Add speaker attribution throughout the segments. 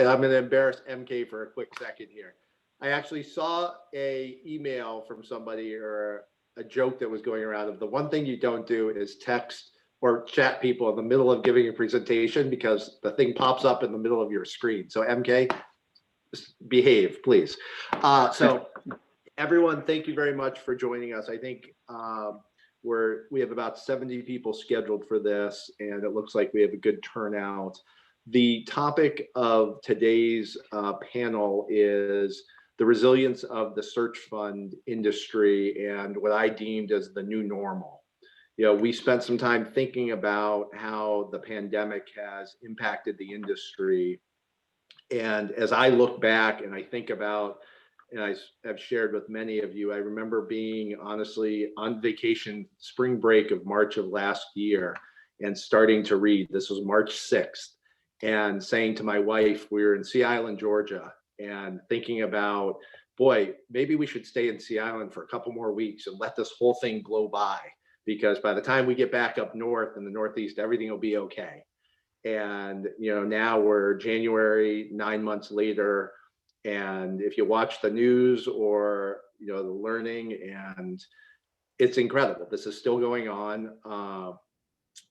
Speaker 1: I'm going to embarrass MK for a quick second here. I actually saw a email from somebody or a joke that was going around of the one thing you don't do is text or chat people in the middle of giving a presentation because the thing pops up in the middle of your screen. So MK, behave, please. So everyone, thank you very much for joining us. I think we have about 70 people scheduled for this, and it looks like we have a good turnout. The topic of today's panel is the resilience of the search fund industry and what I deemed as the new normal. You know, we spent some time thinking about how the pandemic has impacted the industry. And as I look back and I think about, and I have shared with many of you, I remember being honestly on vacation, spring break of March of last year, and starting to read. This was March 6th, and saying to my wife, we were in Sea Island, Georgia, and thinking about, boy, maybe we should stay in Sea Island for a couple more weeks and let this whole thing blow by, because by the time we get back up north in the Northeast, everything will be okay. And you know, now we're January, 9 months later, and if you watch the news or you know the learning, and it's incredible. This is still going on.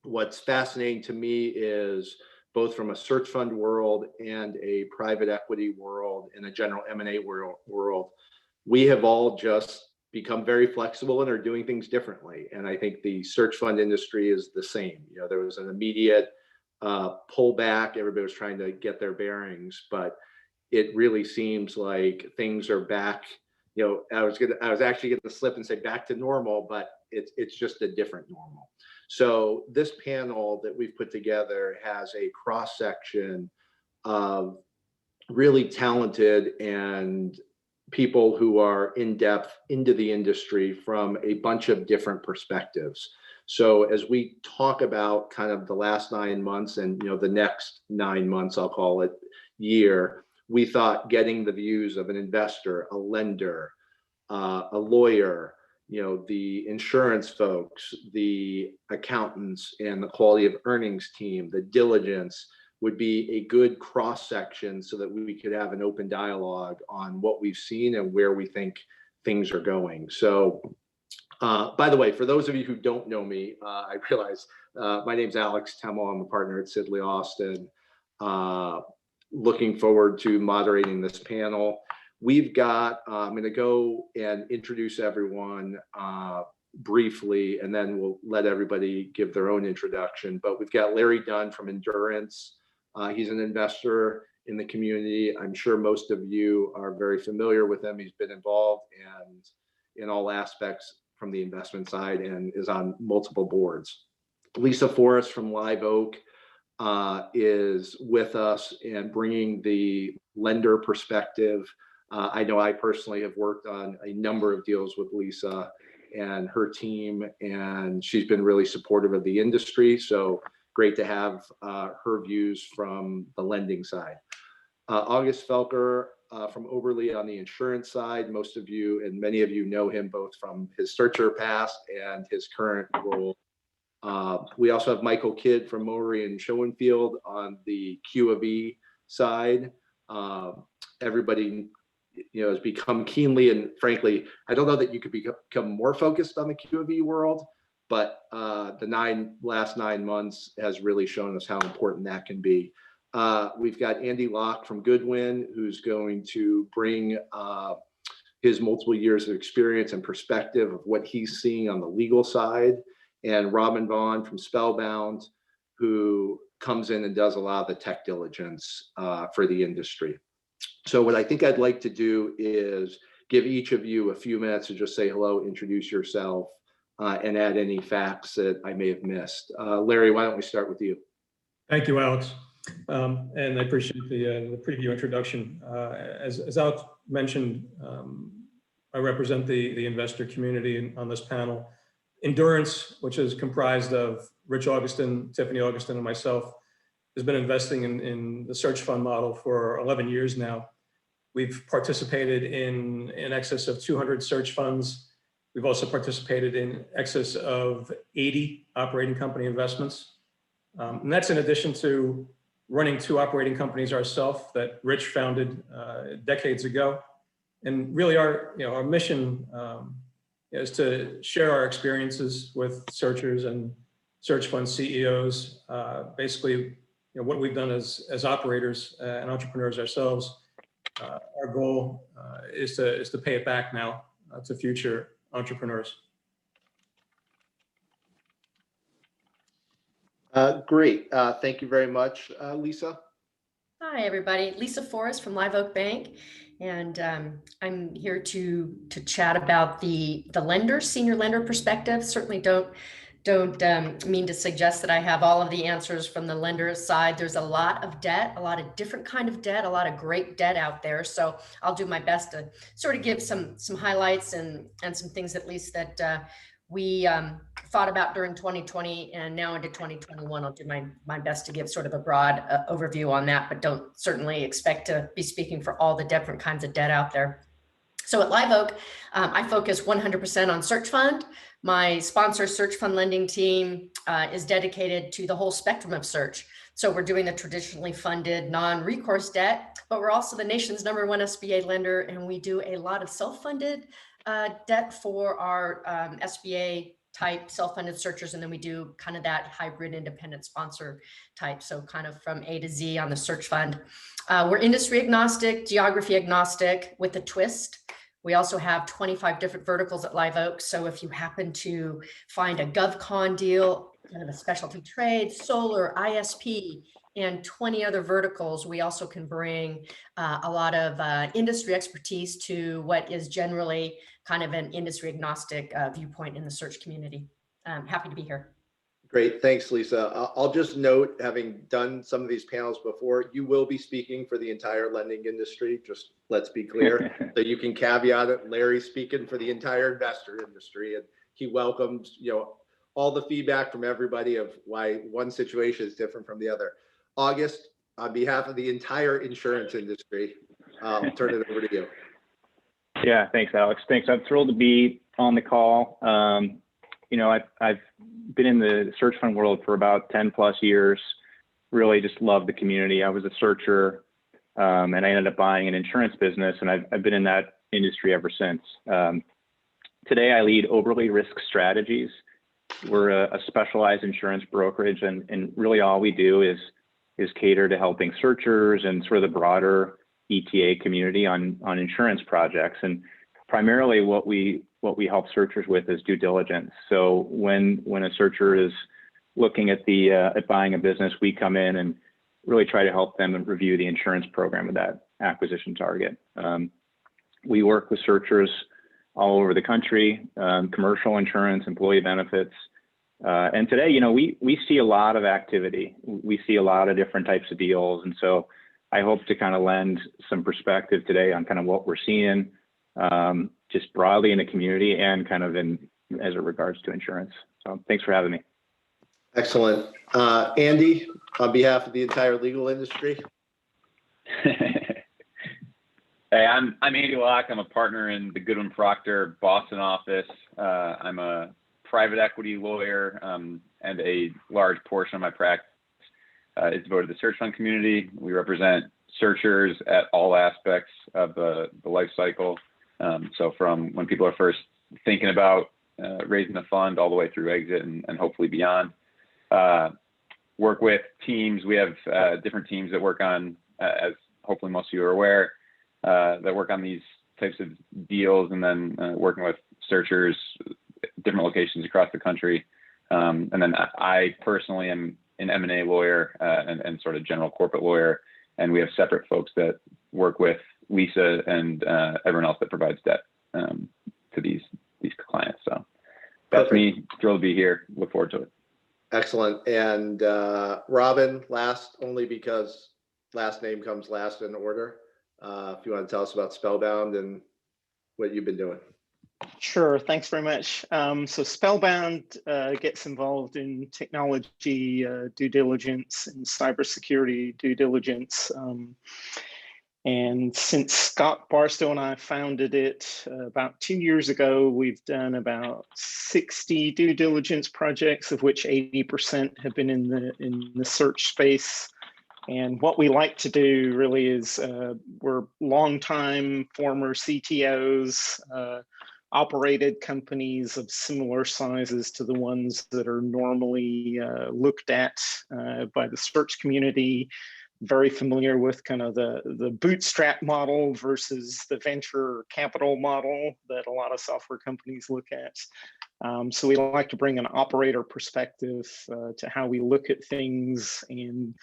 Speaker 1: What's fascinating to me is both from a search fund world and a private equity world and a general M&A world, we have all just become very flexible and are doing things differently. And I think the search fund industry is the same. You know, there was an immediate pullback. Everybody was trying to get their bearings, but it really seems like things are back. You know, I was actually going to slip and say back to normal, but it's just a different normal. So this panel that we've put together has a cross section of really talented and people who are in depth into the industry from a bunch of different perspectives. So as we talk about kind of the last 9 months and, you know, the next 9 months, I'll call it year, we thought getting the views of an investor, a lender, a lawyer, you know, the insurance folks, the accountants, and the quality of earnings team, the diligence would be a good cross section so that we could have an open dialogue on what we've seen and where we think things are going. So by the way, for those of you who don't know me, I realize my name's Alex Temmel. I'm a partner at Sidley Austin. Looking forward to moderating this panel. We've got, I'm going to go and introduce everyone briefly, and then we'll let everybody give their own introduction. But we've got Larry Dunn from Endurance. He's an investor in the community. I'm sure most of you are very familiar with him. He's been involved and in all aspects from the investment side and is on multiple boards. Lisa Forrest from Live Oak is with us and bringing the lender perspective. I know I personally have worked on a number of deals with Lisa and her team, and she's been really supportive of the industry. So great to have her views from the lending side. August Felker from Oberle on the insurance side. Most of you and many of you know him both from his searcher past and his current role. We also have Michael Kidd from Mowry and Schoenfield on the Q of E side. Everybody, you know, has become keenly, and frankly, I don't know that you could become more focused on the Q of E world, but the last 9 months has really shown us how important that can be. We've got Andy Locke from Goodwin, who's going to bring his multiple years of experience and perspective of what he's seeing on the legal side, and Robin Vaughn from Spellbound, who comes in and does a lot of the tech diligence for the industry. So what I think I'd like to do is give each of you a few minutes to just say hello, introduce yourself, and add any facts that I may have missed. Larry, why don't we start with you?
Speaker 2: Thank you, Alex. And I appreciate the preview introduction. As Alex mentioned, I represent the investor community on this panel. Endurance, which is comprised of Rich Augustin, Tiffany Augustin, and myself, has been investing in the search fund model for 11 years now. We've participated in excess of 200 search funds. We've also participated in excess of 80 operating company investments. And that's in addition to running 2 operating companies ourselves that Rich founded decades ago. And really our mission is to share our experiences with searchers and search fund CEOs. Basically, what we've done as operators and entrepreneurs ourselves. Our goal is to pay it back now to future entrepreneurs.
Speaker 1: Great. Thank you very much, Lisa.
Speaker 3: Hi, everybody. Lisa Forrest from Live Oak Bank. And I'm here to chat about the lender, senior lender perspective. Certainly don't mean to suggest that I have all of the answers from the lender side. There's a lot of debt, a lot of different kind of debt, a lot of great debt out there. So I'll do my best to sort of give some highlights and some things at least that we thought about during 2020 and now into 2021. I'll do my best to give sort of a broad overview on that, but don't certainly expect to be speaking for all the different kinds of debt out there. So at Live Oak, I focus 100% on search fund. My sponsor search fund lending team is dedicated to the whole spectrum of search. So we're doing the traditionally funded non-recourse debt, but we're also the nation's #1 SBA lender, and we do a lot of self-funded debt for our SBA type self-funded searchers. And then we do kind of that hybrid independent sponsor type. So kind of from A to Z on the search fund. We're industry agnostic, geography agnostic with a twist. We also have 25 different verticals at Live Oak. So if you happen to find a GovCon deal, kind of a specialty trade, solar, ISP, and 20 other verticals, we also can bring a lot of industry expertise to what is generally kind of an industry agnostic viewpoint in the search community. Happy to be here.
Speaker 1: Great. Thanks, Lisa. I'll just note, having done some of these panels before, you will be speaking for the entire lending industry. Just let's be clear. So you can caveat it. Larry's speaking for the entire investor industry, and he welcomes, all the feedback from everybody of why one situation is different from the other. August, on behalf of the entire insurance industry, I'll turn it over to you.
Speaker 4: Yeah, thanks, Alex. Thanks. I'm thrilled to be on the call. I've been in the search fund world for about 10 plus years. Really just love the community. I was a searcher and I ended up buying an insurance business, and I've been in that industry ever since. Today, I lead Overly Risk Strategies. We're a specialized insurance brokerage, and really all we do is cater to helping searchers and sort of the broader ETA community on insurance projects. And primarily what we help searchers with is due diligence. So when a searcher is looking at buying a business, we come in and really try to help them and review the insurance program of that acquisition target. We work with searchers all over the country, commercial insurance, employee benefits. And today, we see a lot of activity. We see a lot of different types of deals. And so I hope to kind of lend some perspective today on kind of what we're seeing just broadly in the community and kind of as it regards to insurance. So thanks for having me.
Speaker 1: Excellent. Andy, on behalf of the entire legal industry.
Speaker 5: Hey, I'm Andy Locke. I'm a partner in the Goodwin Proctor Boston office. I'm a private equity lawyer, and a large portion of my practice is devoted to the search fund community. We represent searchers at all aspects of the life cycle. So from when people are first thinking about raising a fund all the way through exit and hopefully beyond. Work with teams. We have different teams that work on, as hopefully most of you are aware, that work on these types of deals, and then working with searchers, different locations across the country. And then I personally am an M&A lawyer and sort of general corporate lawyer. And we have separate folks that work with Lisa and everyone else that provides debt to these clients. So that's me. Thrilled to be here. Look forward to it.
Speaker 1: Excellent. And Robin, last only because last name comes last in order. If you want to tell us about Spellbound and what you've been doing.
Speaker 6: Sure, thanks very much. So Spellbound gets involved in technology due diligence and cybersecurity due diligence. And since Scott Barstow and I founded it about 2 years ago, we've done about 60 due diligence projects, of which 80% have been in the search space. And what we like to do really is we're longtime former CTOs, operated companies of similar sizes to the ones that are normally looked at by the search community, very familiar with kind of the bootstrap model versus the venture capital model that a lot of software companies look at. So we like to bring an operator perspective to how we look at things and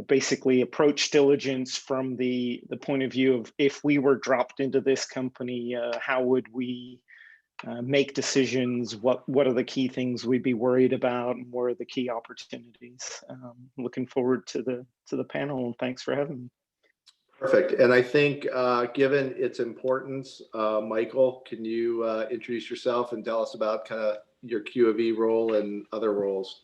Speaker 6: basically approach diligence from the point of view of, if we were dropped into this company, how would we make decisions? What are the key things we'd be worried about, and what are the key opportunities? Looking forward to the panel, and thanks for having me.
Speaker 1: Perfect. And I think given its importance, Michael, can you introduce yourself and tell us about kind of your Q of E role and other roles?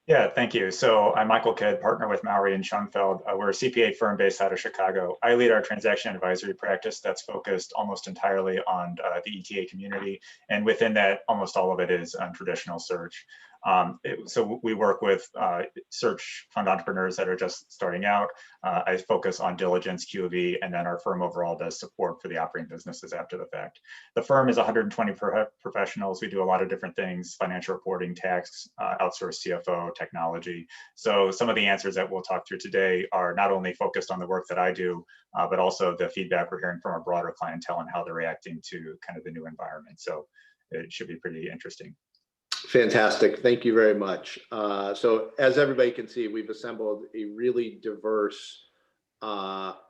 Speaker 7: Yeah, thank you. So I'm Michael Kidd, partner with Maury and Schoenfeld. We're a CPA firm based out of Chicago. I lead our transaction advisory practice that's focused almost entirely on the ETA community. And within that, almost all of it is on traditional search. So we work with search fund entrepreneurs that are just starting out. I focus on diligence, Q of E, and then our firm overall does support for the operating businesses after the fact. The firm is 120 professionals. We do a lot of different things: financial reporting, tax, outsourced CFO, technology. So some of the answers that we'll talk through today are not only focused on the work that I do, but also the feedback we're hearing from our broader clientele and how they're reacting to kind of the new environment. So it should be pretty interesting.
Speaker 1: Fantastic. Thank you very much. So as everybody can see, we've assembled a really diverse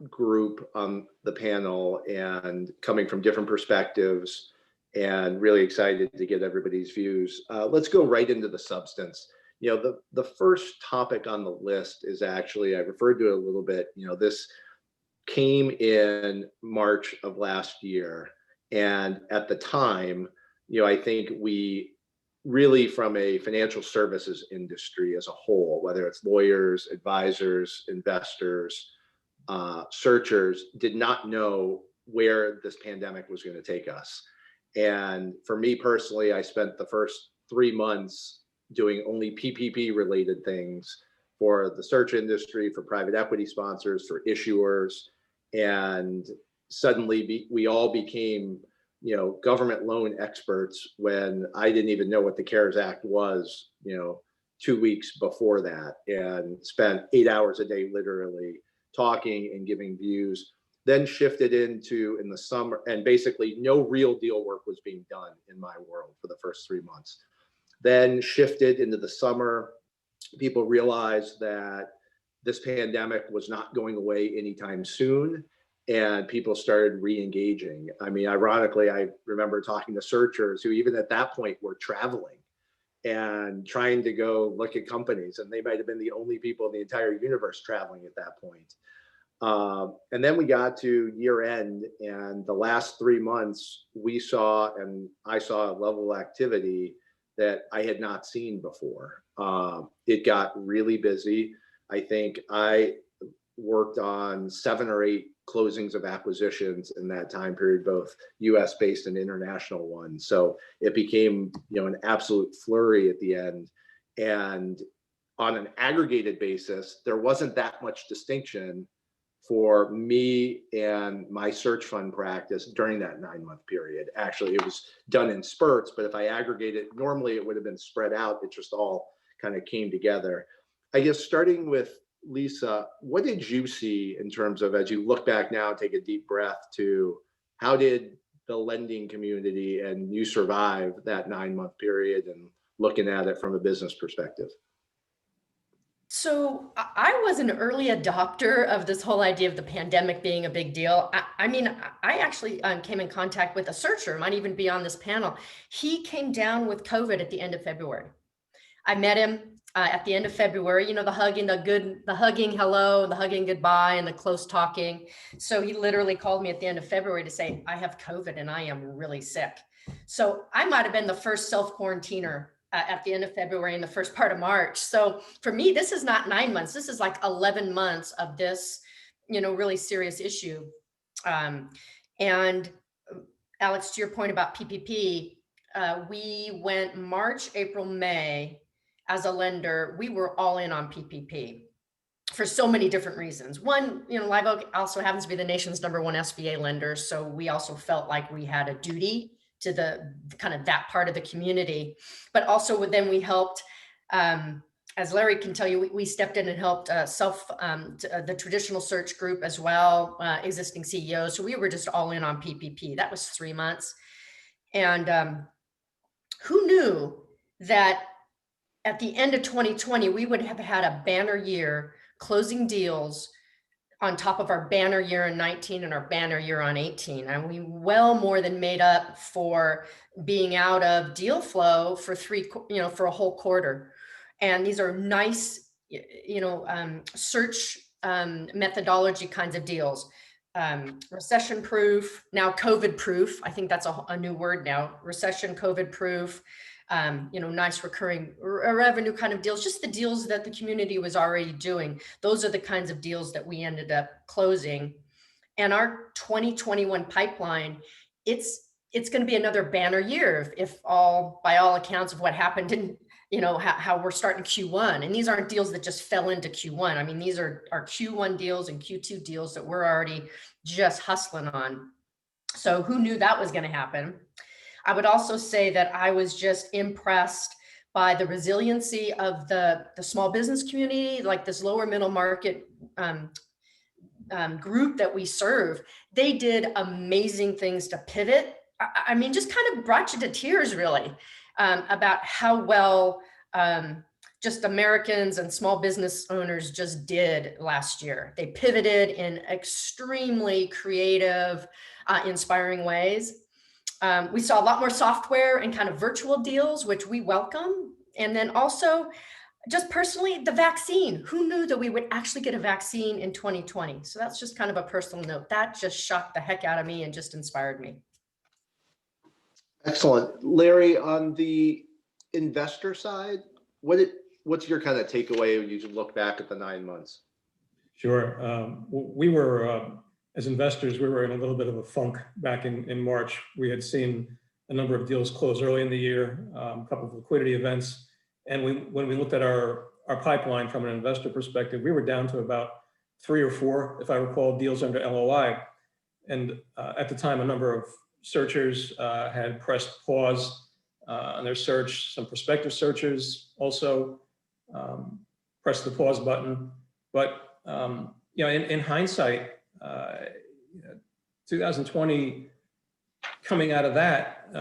Speaker 1: group on the panel, and coming from different perspectives, and really excited to get everybody's views. Let's go right into the substance. You know, the first topic on the list is actually, I referred to it a little bit, you know, this came in March of last year. And at the time, you know, I think we really, from a financial services industry as a whole, whether it's lawyers, advisors, investors, searchers, did not know where this pandemic was going to take us. And for me personally, I spent the first 3 months doing only PPP related things for the search industry, for private equity sponsors, for issuers. And suddenly we all became, you know, government loan experts when I didn't even know what the CARES Act was, you know, 2 weeks before that, and spent 8 hours a day literally talking and giving views. Then shifted into in the summer, and basically no real deal work was being done in my world for the first 3 months. Then shifted into the summer. People realized that this pandemic was not going away anytime soon, and people started re-engaging. I mean, ironically, I remember talking to searchers who even at that point were traveling and trying to go look at companies, and they might have been the only people in the entire universe traveling at that point. And then we got to year end, and the last 3 months we saw, and I saw a level of activity that I had not seen before. It got really busy. I think I worked on 7 or 8 closings of acquisitions in that time period, both US based and international ones. So it became, you know, an absolute flurry at the end. And on an aggregated basis, there wasn't that much distinction for me and my search fund practice during that 9-month period. Actually, it was done in spurts, but if I aggregate it, normally it would have been spread out. It just all kind of came together. I guess starting with Lisa, what did you see in terms of, as you look back now, take a deep breath, to how did the lending community and you survive that 9-month period, and looking at it from a business perspective?
Speaker 3: So I was an early adopter of this whole idea of the pandemic being a big deal. I mean, I actually came in contact with a searcher, might even be on this panel. He came down with COVID at the end of February. I met him at the end of February, you know, the hugging, the hugging hello, the hugging goodbye, and the close talking. So he literally called me at the end of February to say, I have COVID and I am really sick. So I might have been the first self-quarantiner at the end of February and the first part of March. So for me, this is not 9 months. This is like 11 months of this, you know, really serious issue. And Alex, to your point about PPP, we went March, April, May as a lender. We were all in on PPP for so many different reasons. One, Live Oak also happens to be the nation's #1 SBA lender. So we also felt like we had a duty to the kind of that part of the community, but also then we helped, as Larry can tell you, we stepped in and helped the traditional search group as well, existing CEOs. So we were just all in on PPP. That was 3 months. And who knew that at the end of 2020, we would have had a banner year closing deals on top of our banner year in 19 and our banner year on 18. And we well more than made up for being out of deal flow for for a whole quarter. And these are nice, search methodology kinds of deals. Recession proof, now COVID proof. I think that's a new word now. Recession, COVID proof. Nice recurring revenue kind of deals, just the deals that the community was already doing. Those are the kinds of deals that we ended up closing. And our 2021 pipeline, it's going to be another banner year if by all accounts of what happened in, how we're starting Q1. And these aren't deals that just fell into Q1. I mean, these are our Q1 deals and Q2 deals that we're already just hustling on. So who knew that was going to happen? I would also say that I was just impressed by the resiliency of the small business community, like this lower middle market group that we serve. They did amazing things to pivot. I mean, just kind of brought you to tears, really, about how well just Americans and small business owners just did last year. They pivoted in extremely creative, inspiring ways. We saw a lot more software and kind of virtual deals, which we welcome. And then also, just personally, the vaccine. Who knew that we would actually get a vaccine in 2020? So that's just kind of a personal note. That just shocked the heck out of me and just inspired me.
Speaker 1: Excellent. Larry, on the investor side, what's your kind of takeaway when you look back at the 9 months?
Speaker 2: Sure. We were, as investors, we were in a little bit of a funk back in March. We had seen a number of deals close early in the year, a couple of liquidity events. And when we looked at our pipeline from an investor perspective, we were down to about 3 or 4, if I recall, deals under LOI. And at the time, a number of searchers had pressed pause on their search. Some prospective searchers also pressed the pause button. But in hindsight, 2020, coming out of that,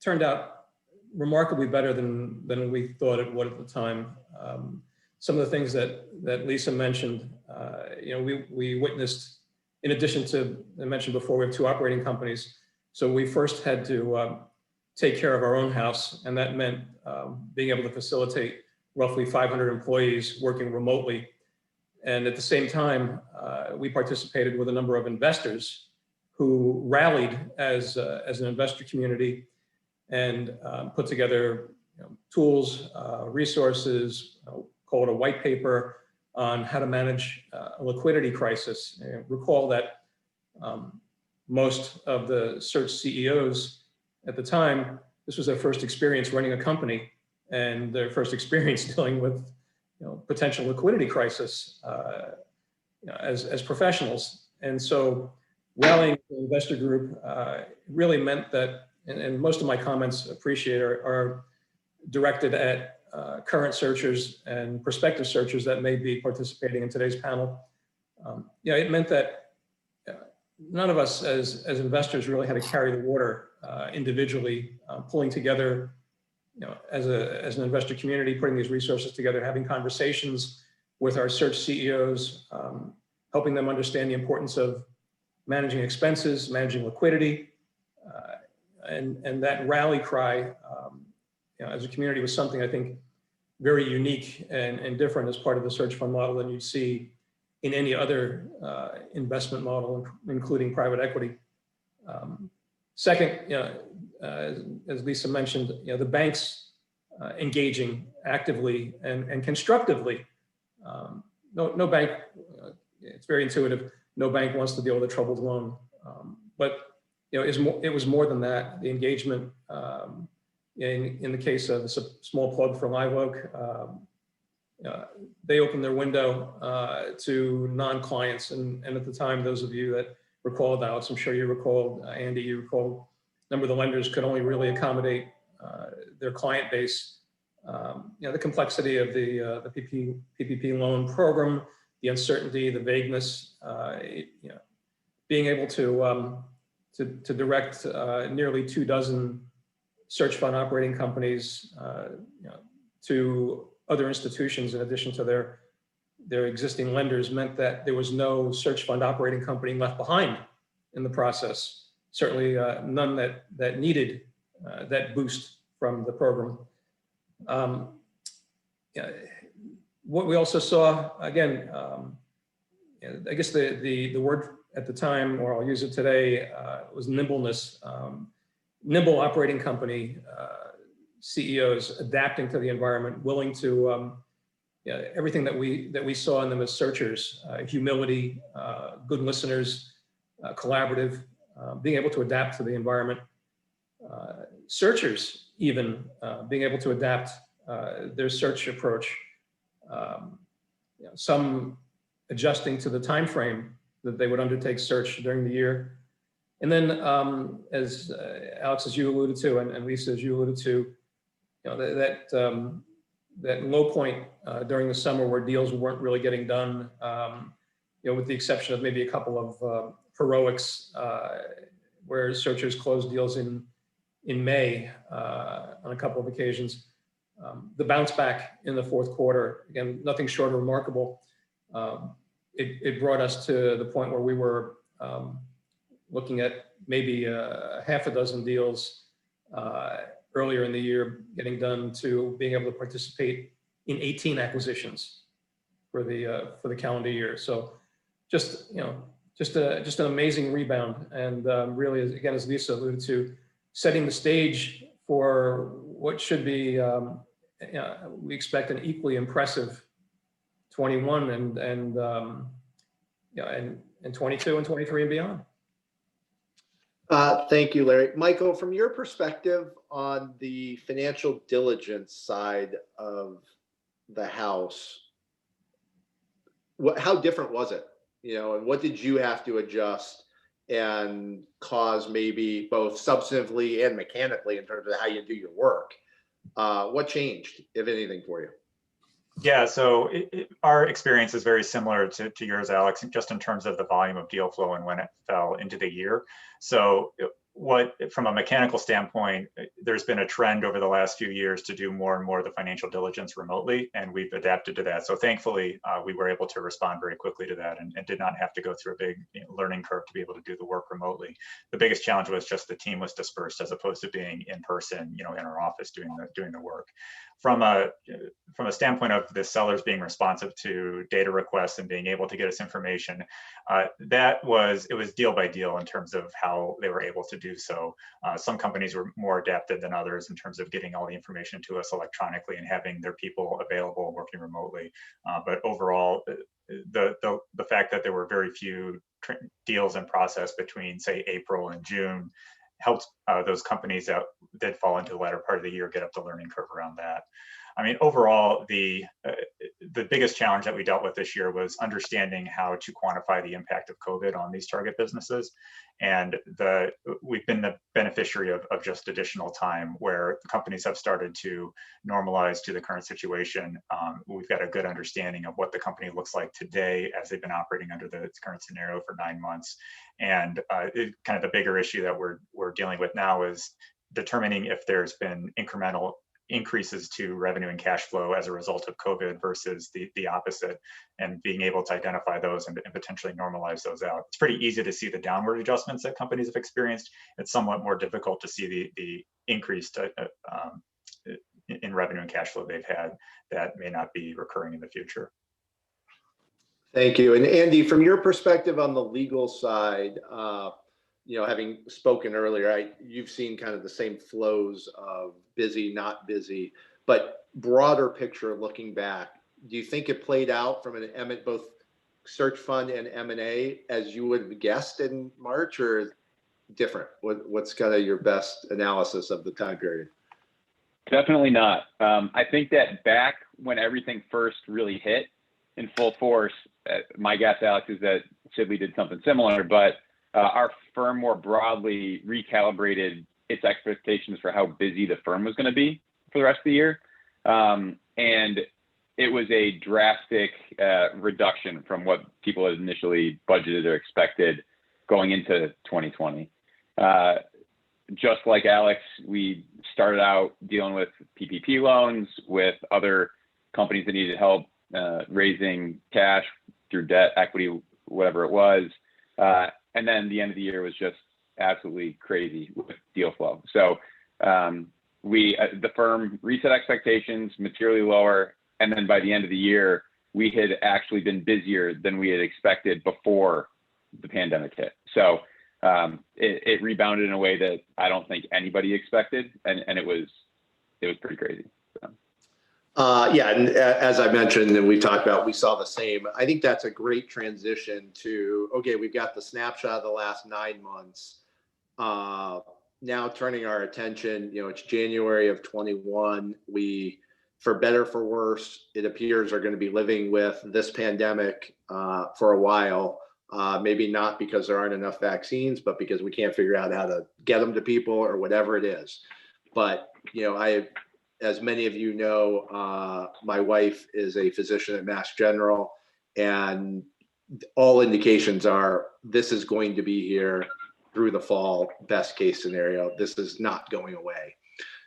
Speaker 2: turned out remarkably better than we thought it would at the time. Some of the things that Lisa mentioned, we witnessed, in addition to, I mentioned before, we have 2 operating companies. So we first had to take care of our own house, and that meant being able to facilitate roughly 500 employees working remotely. And at the same time, we participated with a number of investors who rallied as an investor community and put together tools, resources, call it a white paper on how to manage a liquidity crisis. And recall that most of the search CEOs at the time, this was their first experience running a company and their first experience dealing with potential liquidity crisis as professionals. And so rallying the investor group really meant that, and most of my comments are directed at current searchers and prospective searchers that may be participating in today's panel. It meant that none of us as investors really had to carry the water individually, pulling together as an investor community, putting these resources together, having conversations with our search CEOs, helping them understand the importance of managing expenses, managing liquidity, and that rally cry as a community was something I think very unique and different as part of the search fund model than you'd see in any other investment model, including private equity. Second, as Lisa mentioned, the banks engaging actively and constructively. No bank, it's very intuitive. No bank wants to deal with a troubled loan, but it was more than that. The engagement in the case of a small plug for Live Oak, they opened their window to non-clients. And at the time, those of you that recalled, Alex, I'm sure you recalled, Andy, you recalled, a number of the lenders could only really accommodate their client base. The complexity of the PPP loan program, the uncertainty, the vagueness, being able to direct nearly 24 search fund operating companies to other institutions in addition to their existing lenders meant that there was no search fund operating company left behind in the process. Certainly none that needed that boost from the program. What we also saw, again, I guess the word at the time, or I'll use it today, was nimbleness. Nimble operating company CEOs adapting to the environment, willing to everything that we saw in them as searchers, humility, good listeners, collaborative, being able to adapt to the environment. Searchers even being able to adapt their search approach. Some adjusting to the time frame that they would undertake search during the year. And then, as Alex, as you alluded to, and Lisa, as you alluded to, that low point during the summer where deals weren't really getting done, with the exception of maybe a couple of heroics where searchers closed deals in May on a couple of occasions. The bounce back in the fourth quarter, again, nothing short of remarkable. It brought us to the point where we were looking at maybe half a dozen deals earlier in the year getting done to being able to participate in 18 acquisitions for the calendar year. So just an amazing rebound, and really, again, as Lisa alluded to, setting the stage for what should be we expect an equally impressive 21 and 22 and 23 and beyond.
Speaker 1: Thank you, Larry. Michael, from your perspective on the financial diligence side of the house, how different was it? And what did you have to adjust and cause, maybe both substantively and mechanically, in terms of how you do your work? What changed, if anything, for you?
Speaker 7: Yeah, so our experience is very similar to yours, Alex, just in terms of the volume of deal flow and when it fell into the year. So from a mechanical standpoint, there's been a trend over the last few years to do more and more of the financial diligence remotely, and we've adapted to that. So thankfully, we were able to respond very quickly to that and did not have to go through a big learning curve to be able to do the work remotely. The biggest challenge was just the team was dispersed as opposed to being in person, in our office doing the work. From a standpoint of the sellers being responsive to data requests and being able to get us information, it was deal by deal in terms of how they were able to do so. Some companies were more adapted than others in terms of getting all the information to us electronically and having their people available working remotely. But overall, the fact that there were very few deals in process between, say, April and June helped those companies that did fall into the latter part of the year get up the learning curve around that. I mean, overall, the biggest challenge that we dealt with this year was understanding how to quantify the impact of COVID on these target businesses. And we've been the beneficiary of just additional time where the companies have started to normalize to the current situation. We've got a good understanding of what the company looks like today as they've been operating under the current scenario for 9 months. And kind of the bigger issue that we're dealing with now is determining if there's been incremental increases to revenue and cash flow as a result of COVID versus the opposite, and being able to identify those and potentially normalize those out. It's pretty easy to see the downward adjustments that companies have experienced. It's somewhat more difficult to see the increase in revenue and cash flow they've had that may not be recurring in the future.
Speaker 1: Thank you. And Andy, from your perspective on the legal side, having spoken earlier, you've seen kind of the same flows of busy, not busy, but broader picture looking back, do you think it played out from both search fund and M&A as you would have guessed in March, or different? What's kind of your best analysis of the time period?
Speaker 5: Definitely not. I think that back when everything first really hit in full force, my guess, Alex, is that Sidley did something similar, but our firm more broadly recalibrated its expectations for how busy the firm was going to be for the rest of the year. And it was a drastic reduction from what people had initially budgeted or expected going into 2020. Just like Alex, we started out dealing with PPP loans, with other companies that needed help raising cash through debt, equity, whatever it was. And then the end of the year was just absolutely crazy with deal flow. So the firm reset expectations materially lower. And then by the end of the year, we had actually been busier than we had expected before the pandemic hit. So it rebounded in a way that I don't think anybody expected. And it was pretty crazy. So.
Speaker 1: Yeah, and as I mentioned, and we talked about, we saw the same. I think that's a great transition to, okay, we've got the snapshot of the last 9 months. Now turning our attention, it's January of 21. We, for better, for worse, it appears are going to be living with this pandemic for a while. Maybe not because there aren't enough vaccines, but because we can't figure out how to get them to people or whatever it is. But, as many of you know, my wife is a physician at Mass General, and all indications are this is going to be here through the fall, best case scenario. This is not going away.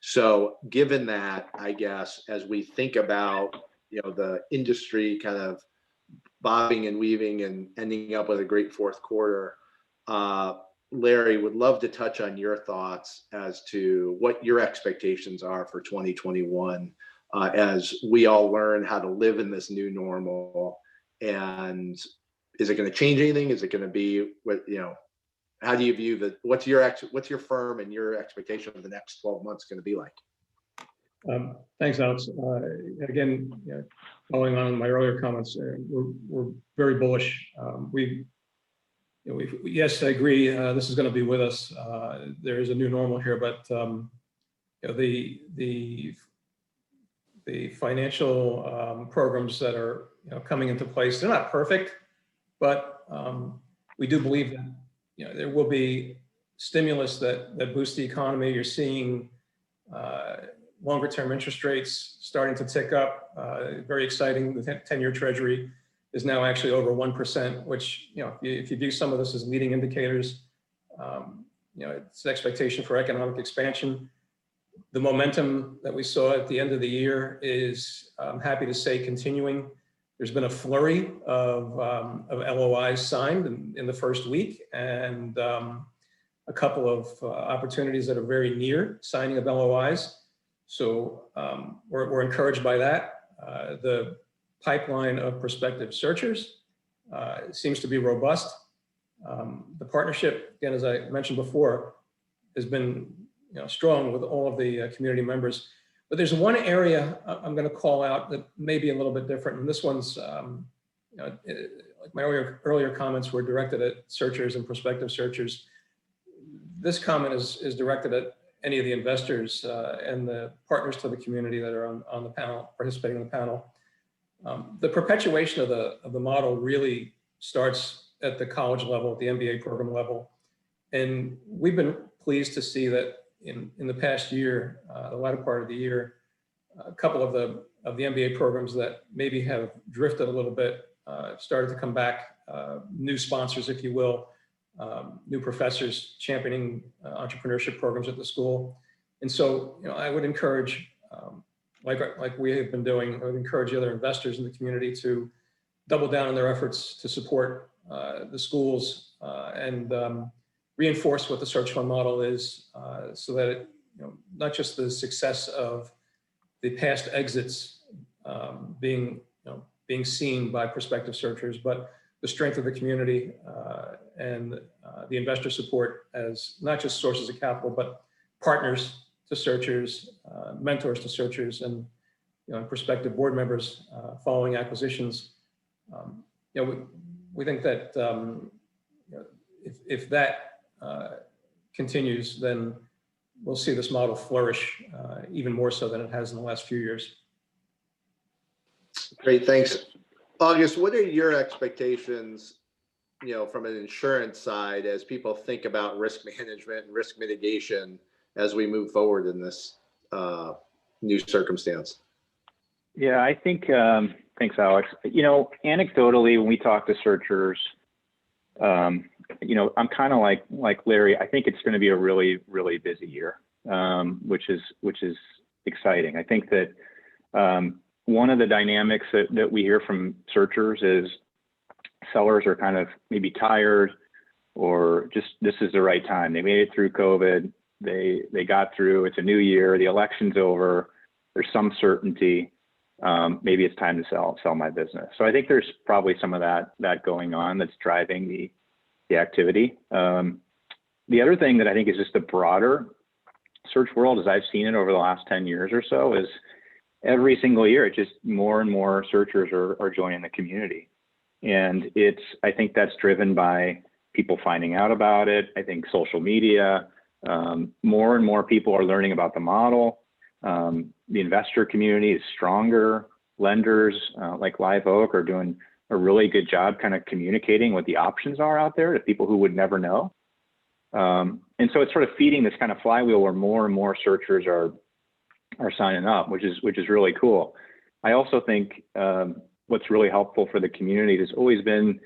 Speaker 1: So given that, I guess, as we think about, the industry kind of bobbing and weaving and ending up with a great fourth quarter, Larry, would love to touch on your thoughts as to what your expectations are for 2021 as we all learn how to live in this new normal. And is it going to change anything? Is it going to be what, how do you view what's your firm and your expectation of the next 12 months going to be like?
Speaker 2: Thanks, Alex. Again, following on my earlier comments, we're very bullish. Yes, I agree. This is going to be with us. There is a new normal here, but the financial programs that are coming into place, they're not perfect, but we do believe that there will be stimulus that boosts the economy. You're seeing longer term interest rates starting to tick up. Very exciting. The 10-year Treasury is now actually over 1%, which, if you view some of this as leading indicators, it's an expectation for economic expansion. The momentum that we saw at the end of the year is, I'm happy to say, continuing. There's been a flurry of LOIs signed in the first week, and a couple of opportunities that are very near signing of LOIs. So we're encouraged by that. The pipeline of prospective searchers seems to be robust. The partnership, again, as I mentioned before, has been strong with all of the community members. But there's one area I'm going to call out that may be a little bit different. And this one's, like my earlier comments were directed at searchers and prospective searchers. This comment is directed at any of the investors and the partners to the community that are on the panel, participating in the panel. The perpetuation of the model really starts at the college level, at the MBA program level. And we've been pleased to see that in the past year, the latter part of the year, a couple of the MBA programs that maybe have drifted a little bit started to come back, new sponsors, if you will, new professors championing entrepreneurship programs at the school. And so, I would encourage, like we have been doing, I would encourage the other investors in the community to double down on their efforts to support the schools and reinforce what the search fund model is, so that it, not just the success of the past exits being seen by prospective searchers, but the strength of the community and the investor support as not just sources of capital, but partners to searchers, mentors to searchers, and prospective board members following acquisitions. We think that if that continues, then we'll see this model flourish even more so than it has in the last few years.
Speaker 1: Great, thanks. August, what are your expectations, from an insurance side as people think about risk management and risk mitigation as we move forward in this new circumstance?
Speaker 4: Yeah, I think, thanks, Alex. Anecdotally, when we talk to searchers, I'm kind of like Larry. I think it's going to be a really, really busy year, which is exciting. I think that one of the dynamics that we hear from searchers is sellers are kind of maybe tired, or just this is the right time. They made it through COVID. They got through. It's a new year. The election's over. There's some certainty. Maybe it's time to sell my business. So I think there's probably some of that going on that's driving the activity. The other thing that I think is just the broader search world, as I've seen it over the last 10 years or so, is every single year, it's just more and more searchers are joining the community. And I think that's driven by people finding out about it. I think social media, more and more people are learning about the model. The investor community is stronger. Lenders like Live Oak are doing a really good job kind of communicating what the options are out there to people who would never know. And so it's sort of feeding this kind of flywheel where more and more searchers are signing up, which is really cool. I also think what's really helpful for the community has always been,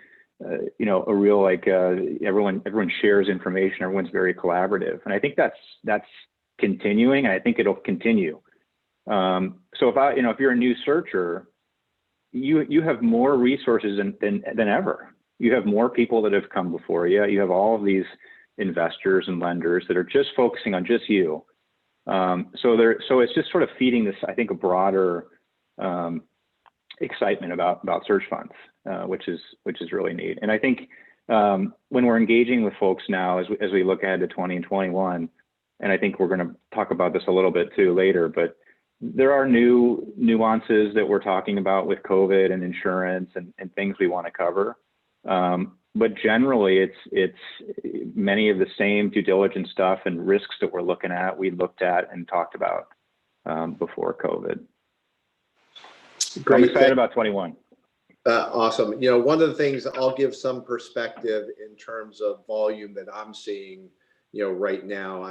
Speaker 4: a real everyone shares information. Everyone's very collaborative, and I think that's continuing. And I think it'll continue. So if you're a new searcher, you have more resources than ever. You have more people that have come before you. You have all of these investors and lenders that are just focusing on just you. So it's just sort of feeding this, I think, a broader excitement about search funds, which is really neat. And I think when we're engaging with folks now, as we look ahead to 20 and 21, and I think we're going to talk about this a little bit too later, but there are new nuances that we're talking about with COVID and insurance and things we want to cover. But generally, it's many of the same due diligence stuff and risks that we're looking at, we looked at and talked about before COVID.
Speaker 1: Great.
Speaker 4: I'm excited about 21.
Speaker 1: Awesome. One of the things, I'll give some perspective in terms of volume that I'm seeing, right now.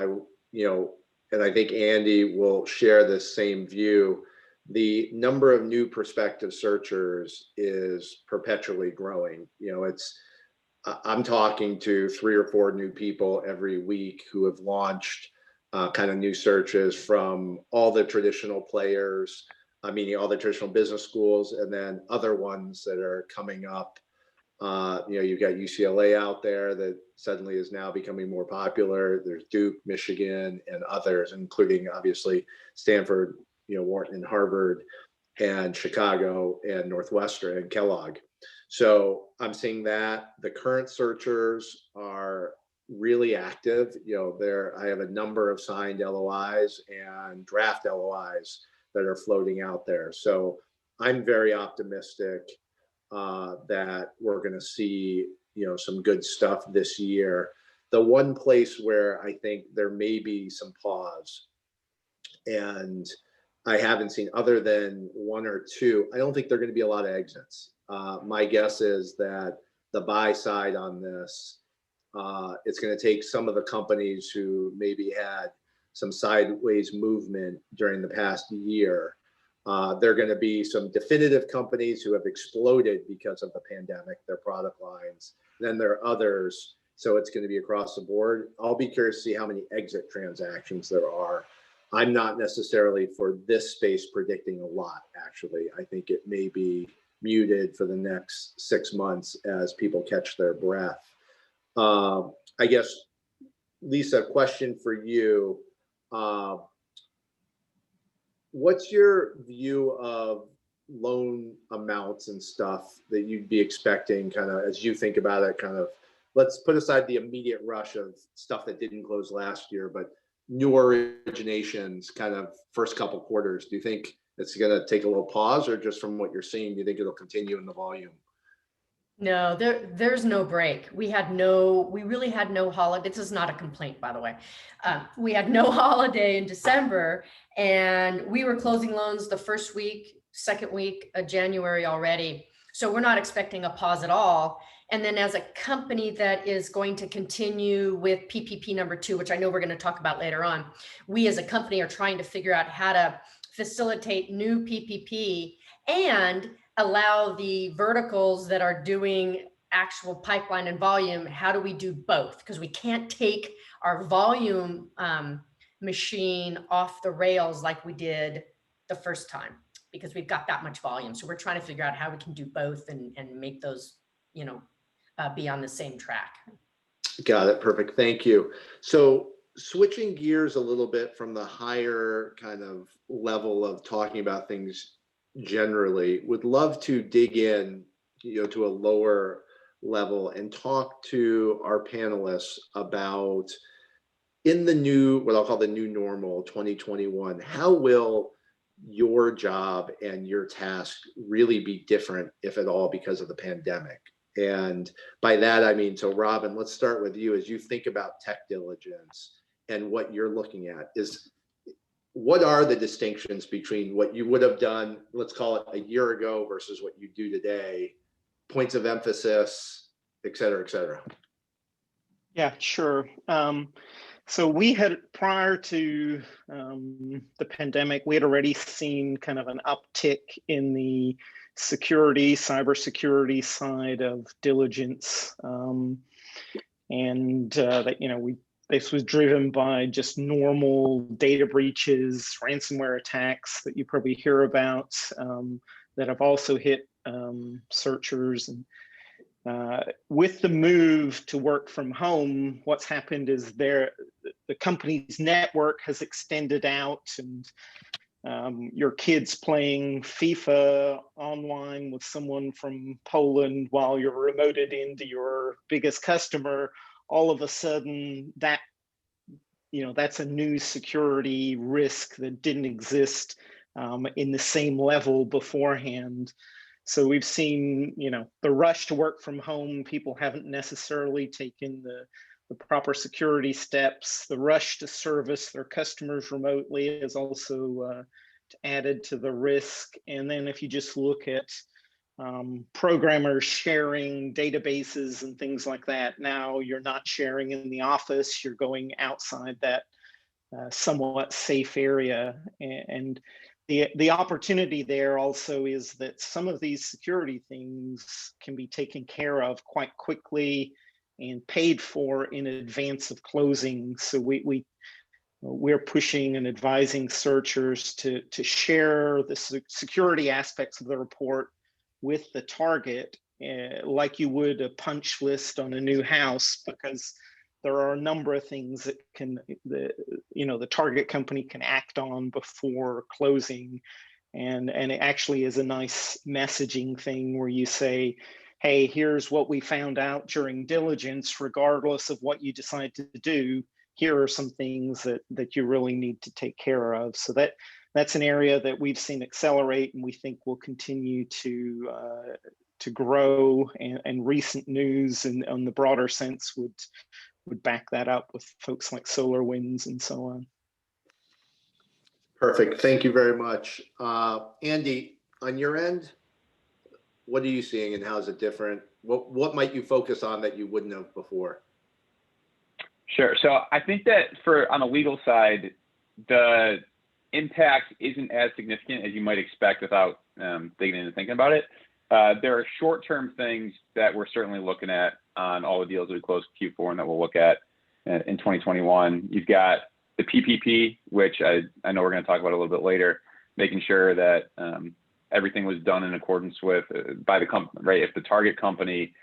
Speaker 1: And I think Andy will share this same view. The number of new prospective searchers is perpetually growing. I'm talking to 3 or 4 new people every week who have launched kind of new searches from all the traditional players, meaning all the traditional business schools, and then other ones that are coming up. You've got UCLA out there that suddenly is now becoming more popular. There's Duke, Michigan, and others, including obviously Stanford, Wharton, and Harvard, and Chicago, and Northwestern, and Kellogg. So I'm seeing that the current searchers are really active. I have a number of signed LOIs and draft LOIs that are floating out there. So I'm very optimistic that we're going to see, some good stuff this year. The one place where I think there may be some pause, and I haven't seen other than 1 or 2, I don't think there are going to be a lot of exits. My guess is that the buy side on this, it's going to take some of the companies who maybe had some sideways movement during the past year. There are going to be some definitive companies who have exploded because of the pandemic, their product lines. Then there are others. So it's going to be across the board. I'll be curious to see how many exit transactions there are. I'm not necessarily for this space predicting a lot, actually. I think it may be muted for the next 6 months as people catch their breath. I guess, Lisa, question for you. What's your view of loan amounts and stuff that you'd be expecting kind of as you think about it, kind of, let's put aside the immediate rush of stuff that didn't close last year, but new originations kind of first couple quarters. Do you think it's going to take a little pause, or just from what you're seeing, do you think it'll continue in the volume?
Speaker 3: No, there's no break. We really had no holiday. This is not a complaint, by the way. We had no holiday in December, and we were closing loans the first week second week of January already. So we're not expecting a pause at all. And then as a company that is going to continue with PPP number 2, which I know we're going to talk about later on, we as a company are trying to figure out how to facilitate new PPP and allow the verticals that are doing actual pipeline and volume. How do we do both? Because we can't take our volume machine off the rails like we did the first time, because we've got that much volume. So we're trying to figure out how we can do both and make those, be on the same track.
Speaker 1: Got it. Perfect. Thank you. So switching gears a little bit from the higher kind of level of talking about things generally, would love to dig in, to a lower level and talk to our panelists about in the new, what I'll call the new normal 2021, how will your job and your task really be different, if at all, because of the pandemic? And by that, I mean, so Robin, let's start with you. As you think about tech diligence and what you're looking at, what are the distinctions between what you would have done, let's call it a year ago, versus what you do today, points of emphasis, et cetera, et cetera?
Speaker 6: Yeah, sure. So we had, prior to the pandemic, we had already seen kind of an uptick in the cybersecurity side of diligence. This was driven by just normal data breaches, ransomware attacks that you probably hear about, that have also hit searchers. And with the move to work from home, what's happened is the company's network has extended out, and your kids playing FIFA online with someone from Poland while you're remoted into your biggest customer, all of a sudden that's a new security risk that didn't exist in the same level beforehand. So we've seen, the rush to work from home. People haven't necessarily taken the proper security steps. The rush to service their customers remotely is also added to the risk. And then if you just look at programmers sharing databases and things like that, now you're not sharing in the office, you're going outside that somewhat safe area. And the opportunity there also is that some of these security things can be taken care of quite quickly and paid for in advance of closing. So we're pushing and advising searchers to share the security aspects of the report with the target, like you would a punch list on a new house, because there are a number of things that the target company can act on before closing. And it actually is a nice messaging thing where you say, hey, here's what we found out during diligence. Regardless of what you decide to do, here are some things that you really need to take care of. So that's an area that we've seen accelerate, and we think will continue to grow. And recent news and on the broader sense would back that up with folks like SolarWinds and so on.
Speaker 1: Perfect. Thank you very much. Andy, on your end, what are you seeing and how is it different? What might you focus on that you wouldn't have before?
Speaker 5: Sure. So I think that on the legal side, the impact isn't as significant as you might expect without digging in and thinking about it. There are short-term things that we're certainly looking at on all the deals that we closed Q4 and that we'll look at in 2021. You've got the PPP, which I know we're going to talk about a little bit later, making sure that everything was done in accordance with by the company, right? If the target company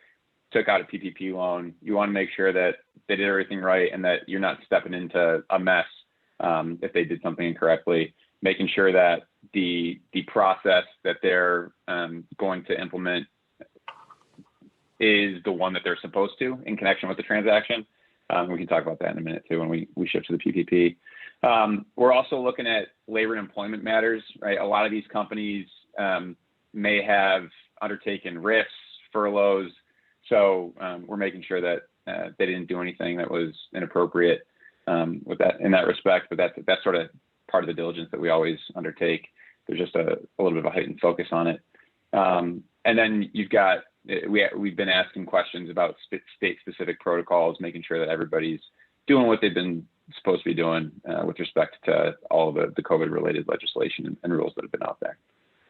Speaker 5: took out a PPP loan, you want to make sure that they did everything right and that you're not stepping into a mess if they did something incorrectly. Making sure that the process that they're going to implement is the one that they're supposed to in connection with the transaction. We can talk about that in a minute too when we shift to the PPP. We're also looking at labor and employment matters, right? A lot of these companies may have undertaken RIFs, furloughs. So we're making sure that they didn't do anything that was inappropriate with that in that respect. But that's sort of part of the diligence that we always undertake. there's just a little bit of a heightened focus on it. And then you've got, we've been asking questions about state-specific protocols, making sure that everybody's doing what they've been supposed to be doing with respect to all of the COVID-related legislation and rules that have been out there.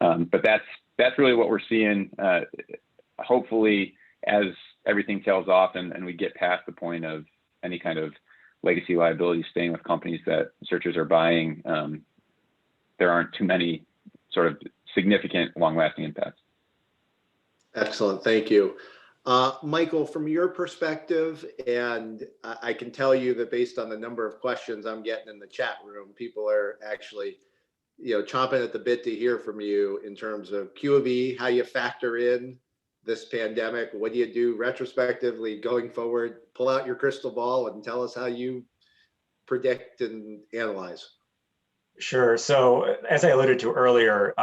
Speaker 5: But that's really what we're seeing. Hopefully, as everything tails off and we get past the point of any kind of legacy liability staying with companies that searchers are buying, there aren't too many sort of significant long-lasting impacts.
Speaker 1: Excellent, thank you. Michael, from your perspective, and I can tell you that based on the number of questions I'm getting in the chat room, people are actually, chomping at the bit to hear from you in terms of Q of E, how you factor in this pandemic. What do you do retrospectively going forward? Pull out your crystal ball and tell us how you predict and analyze.
Speaker 7: Sure. So as I alluded to earlier,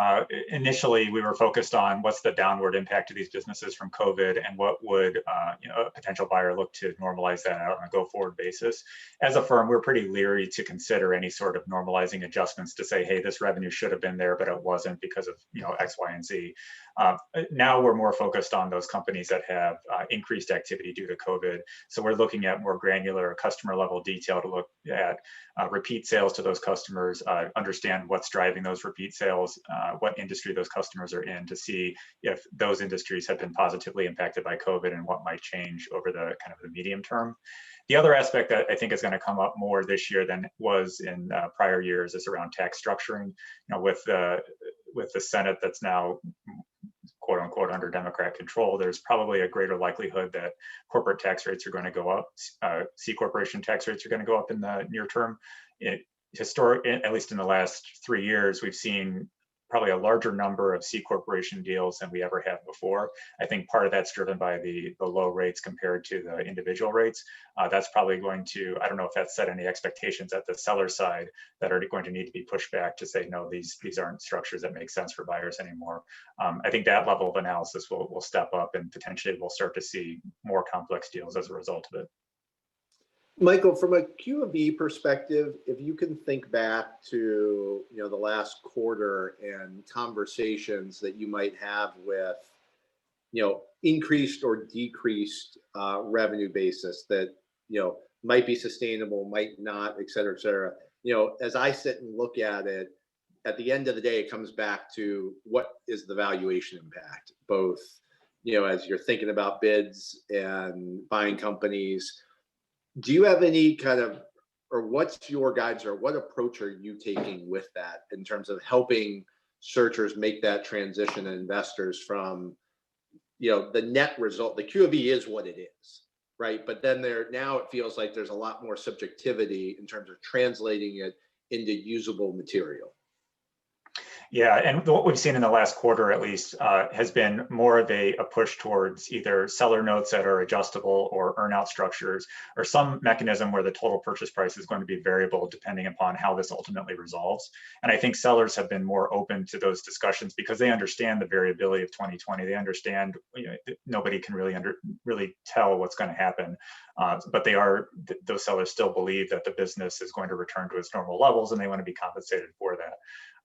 Speaker 7: initially we were focused on what's the downward impact of these businesses from COVID and what would a potential buyer look to normalize that out on a go-forward basis. As a firm, we're pretty leery to consider any sort of normalizing adjustments to say, hey, this revenue should have been there, but it wasn't because of X, Y, and Z. Now we're more focused on those companies that have increased activity due to COVID. So we're looking at more granular customer level detail to look at repeat sales to those customers, understand what's driving those repeat sales, what industry those customers are in, to see if those industries have been positively impacted by COVID and what might change over the kind of the medium term. The other aspect that I think is going to come up more this year than was in prior years is around tax structuring. With the Senate that's now quote unquote under Democrat control, there's probably a greater likelihood that corporate tax rates are going to go up. C corporation tax rates are going to go up in the near term. At least in the last 3 years, we've seen probably a larger number of C corporation deals than we ever have before. I think part of that's driven by the low rates compared to the individual rates. That's probably going to, I don't know if that's set any expectations at the seller side that are going to need to be pushed back to say, no, these aren't structures that make sense for buyers anymore. I think that level of analysis will step up, and potentially we'll start to see more complex deals as a result of it.
Speaker 1: Michael, from a Q of E perspective, if you can think back to the last quarter and conversations that you might have with increased or decreased revenue basis that might be sustainable, might not, et cetera, et cetera. As I sit and look at it, at the end of the day, it comes back to what is the valuation impact, both as you're thinking about bids and buying companies. Do you have any kind of, or what's your guides, or what approach are you taking with that in terms of helping searchers make that transition, and investors from, the net result? The Q of E is what it is, right? But then now it feels like there's a lot more subjectivity in terms of translating it into usable material.
Speaker 7: Yeah, and what we've seen in the last quarter, at least, has been more of a push towards either seller notes that are adjustable, or earnout structures, or some mechanism where the total purchase price is going to be variable depending upon how this ultimately resolves. And I think sellers have been more open to those discussions because they understand the variability of 2020. They understand nobody can really tell what's going to happen, but those sellers still believe that the business is going to return to its normal levels, and they want to be compensated for that.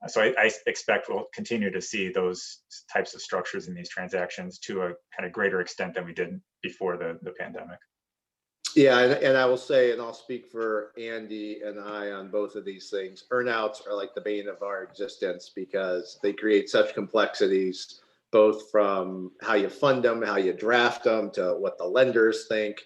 Speaker 7: So I expect we'll continue to see those types of structures in these transactions to a kind of greater extent than we did before the pandemic.
Speaker 1: Yeah, and I will say, and I'll speak for Andy and I on both of these things, earnouts are like the bane of our existence because they create such complexities, both from how you fund them, how you draft them, to what the lenders think.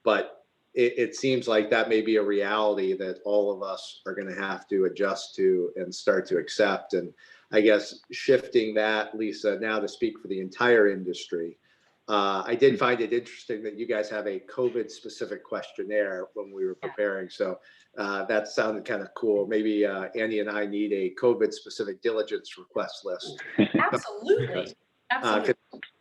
Speaker 1: But it seems like that may be a reality that all of us are going to have to adjust to and start to accept. And I guess shifting that, Lisa, now to speak for the entire industry, I did find it interesting that you guys have a COVID specific questionnaire when we were preparing. So that sounded kind of cool. Maybe Andy and I need a COVID specific diligence request list.
Speaker 3: Absolutely. Absolutely.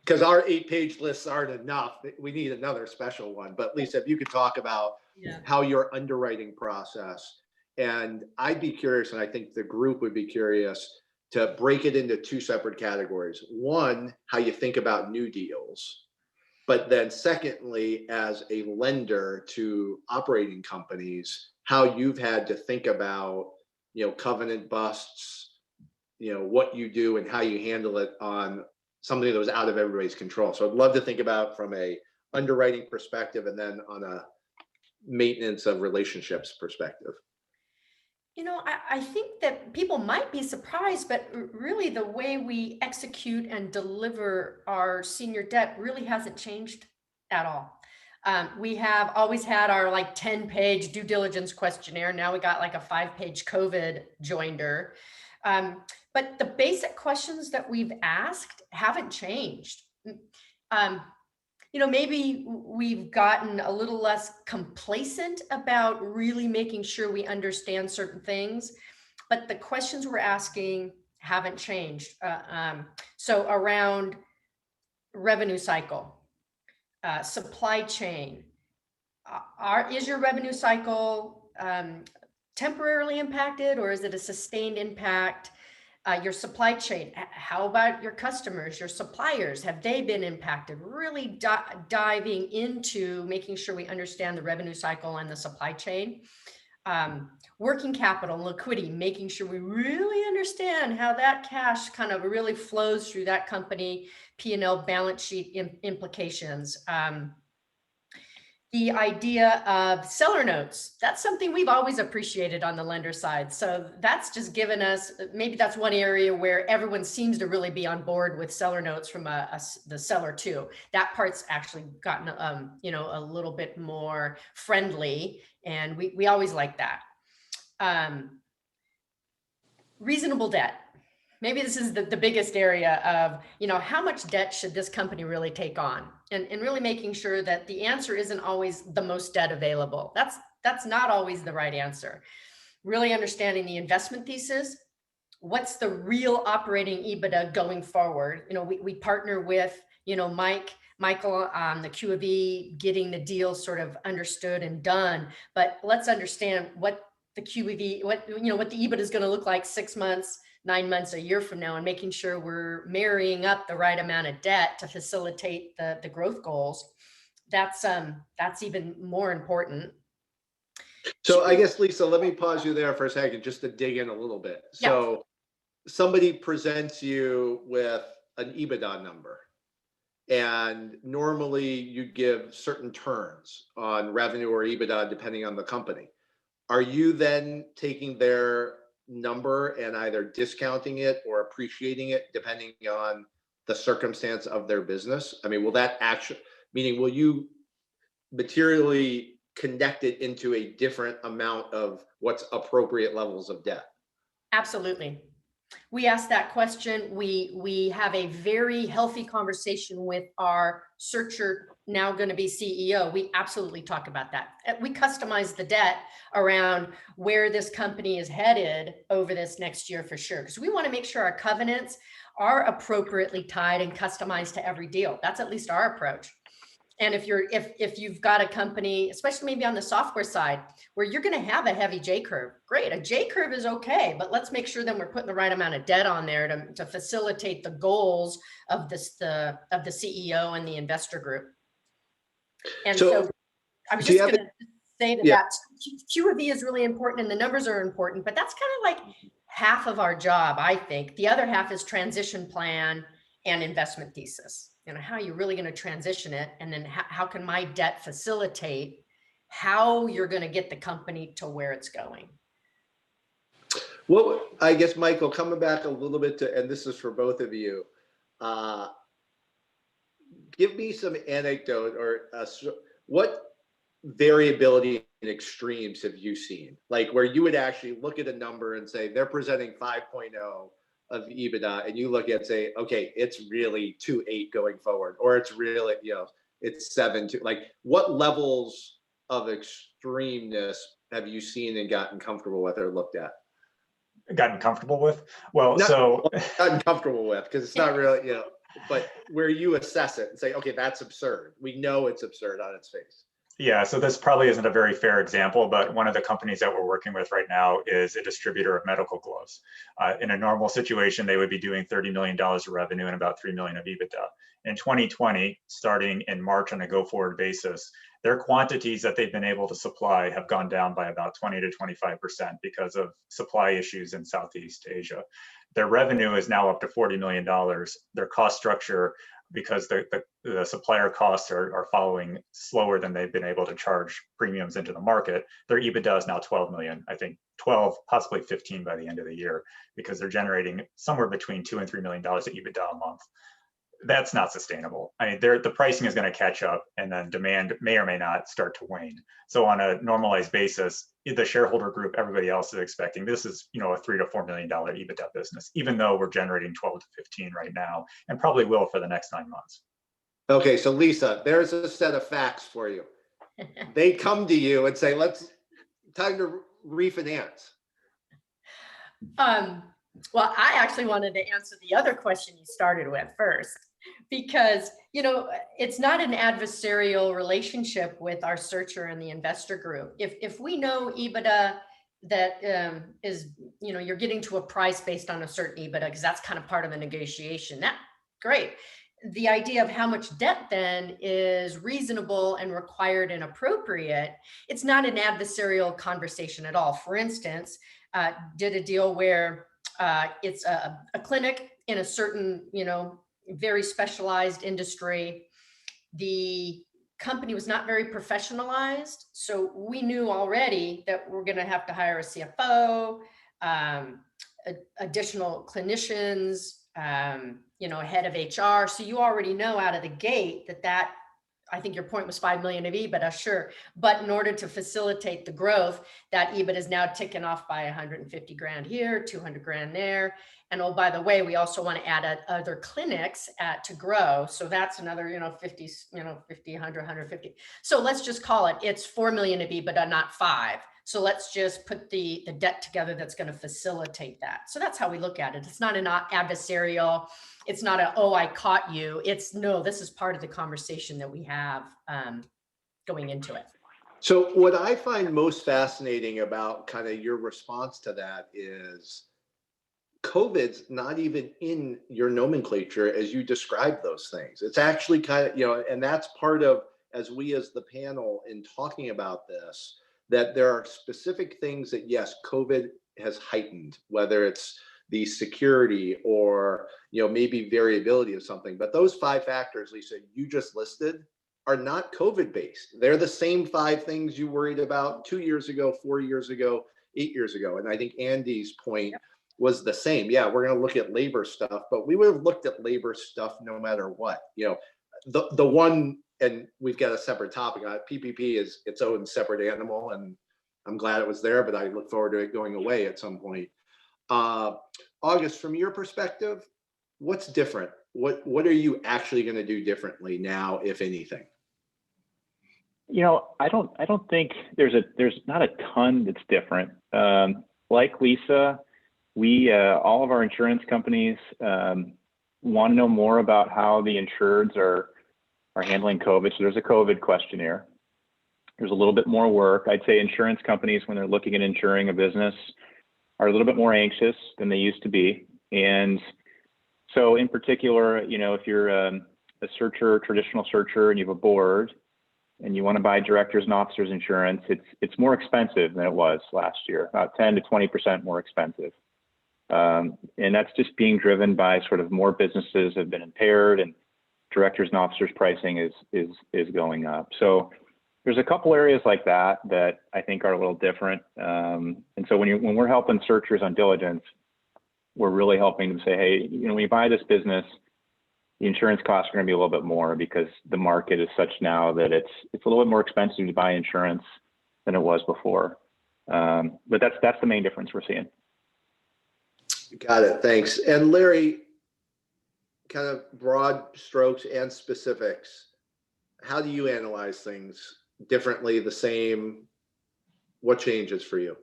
Speaker 1: Because our 8-page lists aren't enough. We need another special one. But Lisa, if you could talk about how your underwriting process, and I'd be curious, and I think the group would be curious, to break it into 2 separate categories. One, how you think about new deals. But then secondly, as a lender to operating companies, how you've had to think about, covenant busts, what you do and how you handle it on something that was out of everybody's control. So I'd love to think about from a underwriting perspective and then on a maintenance of relationships perspective.
Speaker 3: I think that people might be surprised, but really the way we execute and deliver our senior debt really hasn't changed at all. We have always had our 10-page due diligence questionnaire. Now we got like a 5-page COVID joinder. But the basic questions that we've asked haven't changed. Maybe we've gotten a little less complacent about really making sure we understand certain things, but the questions we're asking haven't changed. So around revenue cycle, supply chain, is your revenue cycle temporarily impacted, or is it a sustained impact? Your supply chain, how about your customers, your suppliers? Have they been impacted? Really diving into making sure we understand the revenue cycle and the supply chain. Working capital and liquidity, making sure we really understand how that cash kind of really flows through that company, P&L balance sheet implications. The idea of seller notes, that's something we've always appreciated on the lender side. So that's just given us, maybe that's one area where everyone seems to really be on board with seller notes from the seller too. That part's actually gotten, a little bit more friendly, and we always like that. Reasonable debt. Maybe this is the biggest area of, how much debt should this company really take on? And really making sure that the answer isn't always the most debt available. That's not always the right answer. Really understanding the investment thesis. What's the real operating EBITDA going forward? We partner with, Michael on the Q of E, getting the deal sort of understood and done. But let's understand what the Q of E, what the EBITDA is going to look like 6 months, 9 months, a year from now, and making sure we're marrying up the right amount of debt to facilitate the growth goals. That's even more important.
Speaker 1: So I guess, Lisa, let me pause you there for a second just to dig in a little bit. So somebody presents you with an EBITDA number, and normally you give certain terms on revenue or EBITDA depending on the company. Are you then taking their number and either discounting it or appreciating it depending on the circumstance of their business? I mean, will you materially connect it into a different amount of what's appropriate levels of debt?
Speaker 3: Absolutely. We ask that question. We have a very healthy conversation with our searcher, now going to be CEO. We absolutely talk about that. We customize the debt around where this company is headed over this next year for sure, because we want to make sure our covenants are appropriately tied and customized to every deal. That's at least our approach. And if you've got a company, especially maybe on the software side, where you're going to have a heavy J curve, great. A J curve is okay, but let's make sure then we're putting the right amount of debt on there to facilitate the goals of the CEO and the investor group. And so I was just going to say that Q of E is really important and the numbers are important, but that's kind of like half of our job, I think. The other half is transition plan and investment thesis. How are you really going to transition it? And then how can my debt facilitate how you're going to get the company to where it's going?
Speaker 1: Well, I guess, Michael, coming back a little bit and this is for both of you, give me some anecdote or what variability and extremes have you seen? Like where you would actually look at a number and say, they're presenting 5.0 of EBITDA, and you look at say, okay, it's really 2.8 going forward, or it's really, it's 7.2. Like what levels of extremeness have you seen and gotten comfortable with or looked at?
Speaker 7: Gotten comfortable with? Well,
Speaker 1: gotten comfortable with, because it's not really, but where you assess it and say, okay, that's absurd. We know it's absurd on its face.
Speaker 7: Yeah, so this probably isn't a very fair example, but one of the companies that we're working with right now is a distributor of medical gloves. In a normal situation, they would be doing $30 million of revenue and about $3 million of EBITDA. In 2020, starting in March on a go-forward basis, their quantities that they've been able to supply have gone down by about 20 to 25% because of supply issues in Southeast Asia. Their revenue is now up to $40 million. Their cost structure, because the supplier costs are following slower than they've been able to charge premiums into the market, their EBITDA is now 12 million, I think 12, possibly 15 by the end of the year, because they're generating somewhere between $2 and $3 million of EBITDA a month. That's not sustainable. I mean, the pricing is going to catch up, and then demand may or may not start to wane. So on a normalized basis, the shareholder group, everybody else is expecting this is, a $3 to $4 million EBITDA business, even though we're generating 12 to 15 right now, and probably will for the next 9 months.
Speaker 1: Okay, so Lisa, there's a set of facts for you. They come to you and say, time to refinance.
Speaker 3: Well, I actually wanted to answer the other question you started with first, because, it's not an adversarial relationship with our searcher and the investor group. If we know EBITDA that is, you're getting to a price based on a certain EBITDA, because that's kind of part of the negotiation, that great. The idea of how much debt then is reasonable and required and appropriate, it's not an adversarial conversation at all. For instance, did a deal where it's a clinic in a certain, very specialized industry. The company was not very professionalized. So we knew already that we're going to have to hire a CFO, additional clinicians, a head of HR. So you already know out of the gate that I think your point was 5 million of EBITDA, sure. But in order to facilitate the growth, that EBITDA is now ticking off by 150 grand here, 200 grand there. And oh, by the way, we also want to add other clinics to grow. So that's another, 50, 100, 150. So let's just call it's 4 million of EBITDA, not 5. So let's just put the debt together that's going to facilitate that. So that's how we look at it. It's not an adversarial. It's not I caught you. It's no, this is part of the conversation that we have going into it.
Speaker 1: So what I find most fascinating about kind of your response to that is COVID's not even in your nomenclature as you describe those things. It's actually kind of, and that's part of, as we as the panel in talking about this, that there are specific things that, yes, COVID has heightened, whether it's the security or, maybe variability of something. But those 5 factors, Lisa, you just listed are not COVID based. They're the same 5 things you worried about 2 years ago, 4 years ago, 8 years ago. And I think Andy's point was the same. Yeah, we're going to look at labor stuff, but we would have looked at labor stuff no matter what. The one, and we've got a separate topic on it. PPP is its own separate animal, and I'm glad it was there, but I look forward to it going away at some point. August, from your perspective, what's different? What are you actually going to do differently now, if anything?
Speaker 4: I don't think there's not a ton that's different. Like Lisa, we all of our insurance companies want to know more about how the insureds are handling COVID. So there's a COVID questionnaire. There's a little bit more work. I'd say insurance companies, when they're looking at insuring a business, are a little bit more anxious than they used to be. And so in particular, if you're a searcher, traditional searcher, and you have a board and you want to buy directors and officers insurance, it's more expensive than it was last year, about 10 to 20% more expensive. And that's just being driven by sort of more businesses have been impaired, and directors and officers pricing is going up. So there's a couple areas like that I think are a little different. And so when we're helping searchers on diligence, we're really helping them say, hey, when you buy this business, the insurance costs are going to be a little bit more because the market is such now that it's a little bit more expensive to buy insurance than it was before. But that's the main difference we're seeing.
Speaker 1: Got it. Thanks. And Larry, kind of broad strokes and specifics, how do you analyze things differently, the same? What changes for you?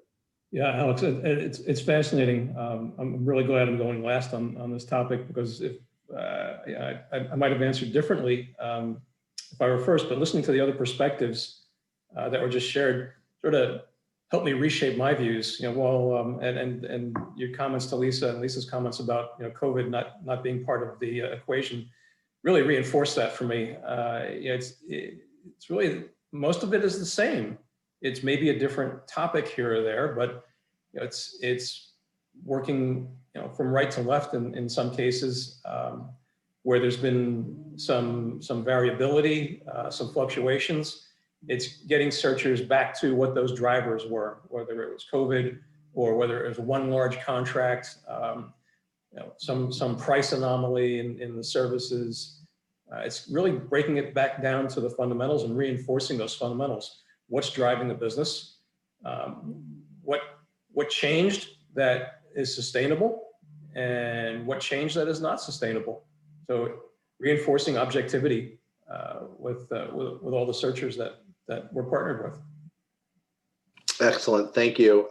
Speaker 2: Yeah, Alex, it's fascinating. I'm really glad I'm going last on this topic, because if I might have answered differently if I were first, but listening to the other perspectives that were just shared sort of helped me reshape my views. And your comments to Lisa and Lisa's comments about COVID not being part of the equation really reinforced that for me. It's really most of it is the same. It's maybe a different topic here or there, but you know, it's working, you know, from right to left in some cases, where there's been some variability, some fluctuations. It's getting searchers back to what those drivers were, whether it was COVID or whether it was one large contract, you know, some price anomaly in the services. It's really breaking it back down to the fundamentals and reinforcing those fundamentals. What's driving the business? What changed that is sustainable, and what changed that is not sustainable? So reinforcing objectivity with all the searchers that we're partnered with.
Speaker 1: Excellent, thank you.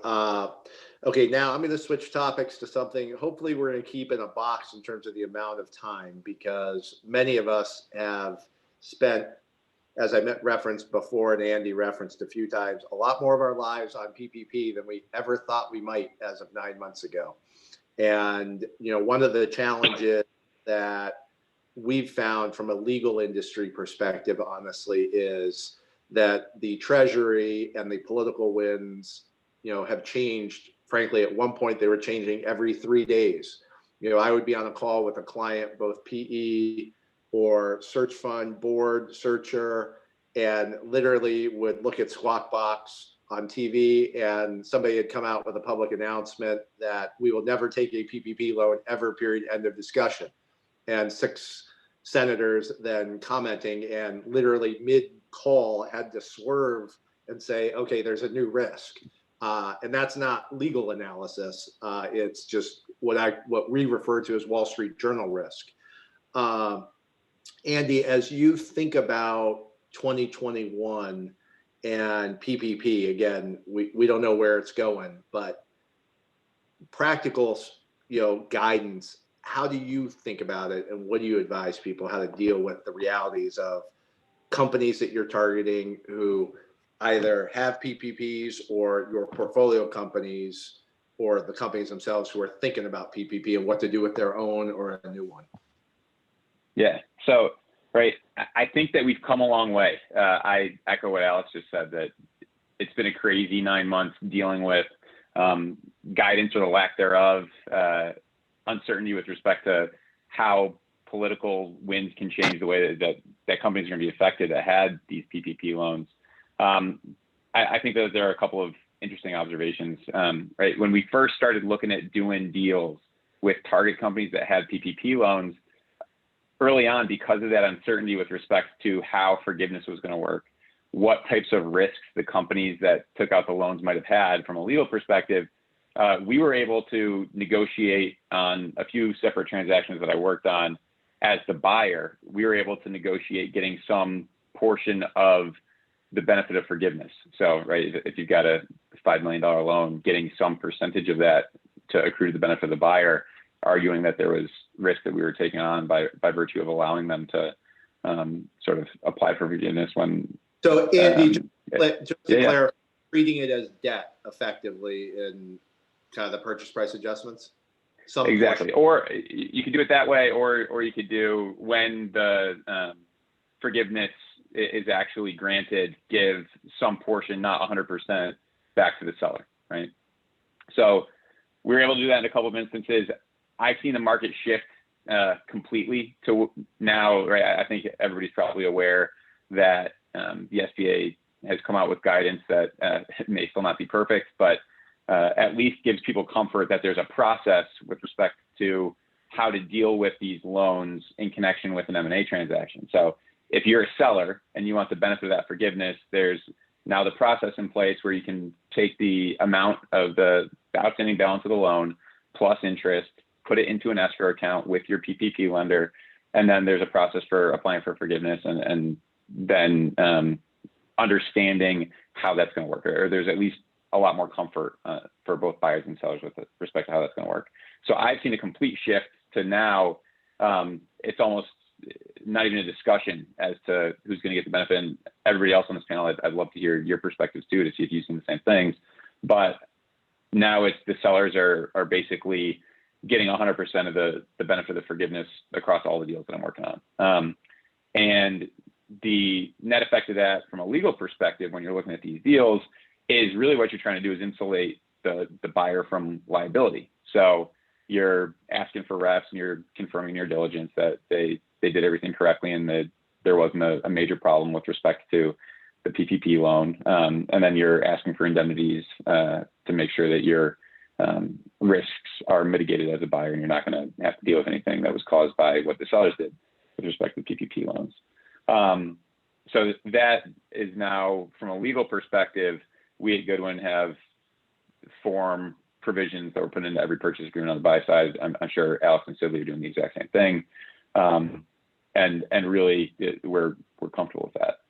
Speaker 1: Okay, now I'm going to switch topics to something hopefully we're going to keep in a box in terms of the amount of time, because many of us have spent, as I referenced before and Andy referenced a few times, a lot more of our lives on PPP than we ever thought we might as of 9 months ago. And, you know, one of the challenges that we've found from a legal industry perspective, honestly, is that the Treasury and the political winds, you know, have changed. Frankly, at one point, they were changing every 3 days. You know, I would be on a call with a client, both PE or search fund board searcher, and literally would look at Squawk Box on TV, and somebody had come out with a public announcement that we will never take a PPP loan ever, period, end of discussion. And 6 senators then commenting, and literally mid-call had to swerve and say, okay, there's a new risk. And that's not legal analysis. It's just what we refer to as Wall Street Journal risk. Andy, as you think about 2021 and PPP, again, we don't know where it's going, but practical, you know, guidance, how do you think about it, and what do you advise people how to deal with the realities of companies that you're targeting who either have PPPs, or your portfolio companies, or the companies themselves who are thinking about PPP and what to do with their own or a new one?
Speaker 5: Yeah. So, right. I think that we've come a long way. I echo what Alex just said, that it's been a crazy 9 months dealing with guidance or the lack thereof, uncertainty with respect to how political winds can change the way that companies are going to be affected that had these PPP loans. I think that there are a couple of interesting observations. Right, when we first started looking at doing deals with target companies that had PPP loans, early on, because of that uncertainty with respect to how forgiveness was going to work, what types of risks the companies that took out the loans might have had from a legal perspective, we were able to negotiate on a few separate transactions that I worked on. As the buyer, we were able to negotiate getting some portion of the benefit of forgiveness. So, right, if you've got a $5 million loan, getting some percentage of that to accrue to the benefit of the buyer, arguing that there was risk that we were taking on by virtue of allowing them to sort of apply for forgiveness when.
Speaker 1: So, Andy, just to clarify, treating it as debt effectively in kind of the purchase price adjustments?
Speaker 5: Exactly. Or you could do it that way, or you could do, when the forgiveness is actually granted, give some portion, not 100%, back to the seller, right? So we were able to do that in a couple of instances. I've seen the market shift completely to now, right? I think everybody's probably aware that the SBA has come out with guidance that may still not be perfect, but at least gives people comfort that there's a process with respect to how to deal with these loans in connection with an M&A transaction. So if you're a seller and you want the benefit of that forgiveness, there's now the process in place where you can take the amount of the outstanding balance of the loan plus interest, put it into an escrow account with your PPP lender, and then there's a process for applying for forgiveness and then understanding how that's going to work, or there's at least a lot more comfort for both buyers and sellers with respect to how that's going to work. So I've seen a complete shift to now it's almost not even a discussion as to who's going to get the benefit. And everybody else on this panel, I'd love to hear your perspectives too, to see if you've seen the same things. But now it's the sellers are basically getting 100% of the benefit of forgiveness across all the deals that I'm working on. And the net effect of that from a legal perspective, when you're looking at these deals, is really what you're trying to do is insulate the buyer from liability. So you're asking for refs and you're confirming your diligence that they did everything correctly and that there wasn't a major problem with respect to the PPP loan. And then you're asking for indemnities to make sure that your risks are mitigated as a buyer and you're not going to have to deal with anything that was caused by what the sellers did with respect to PPP loans. So that is now, from a legal perspective, we at Goodwin have form provisions that were put into every purchase agreement on the buy side. I'm sure Alex and Sidley are doing the exact same thing. And really we're comfortable with that.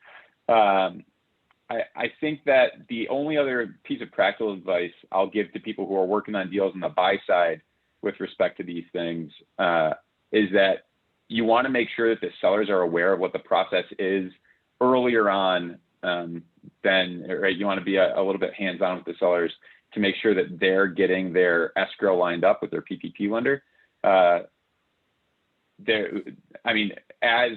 Speaker 5: I think that the only other piece of practical advice I'll give to people who are working on deals on the buy side with respect to these things is that you want to make sure that the sellers are aware of what the process is earlier on. Right, you want to be a little bit hands-on with the sellers to make sure that they're getting their escrow lined up with their PPP lender. As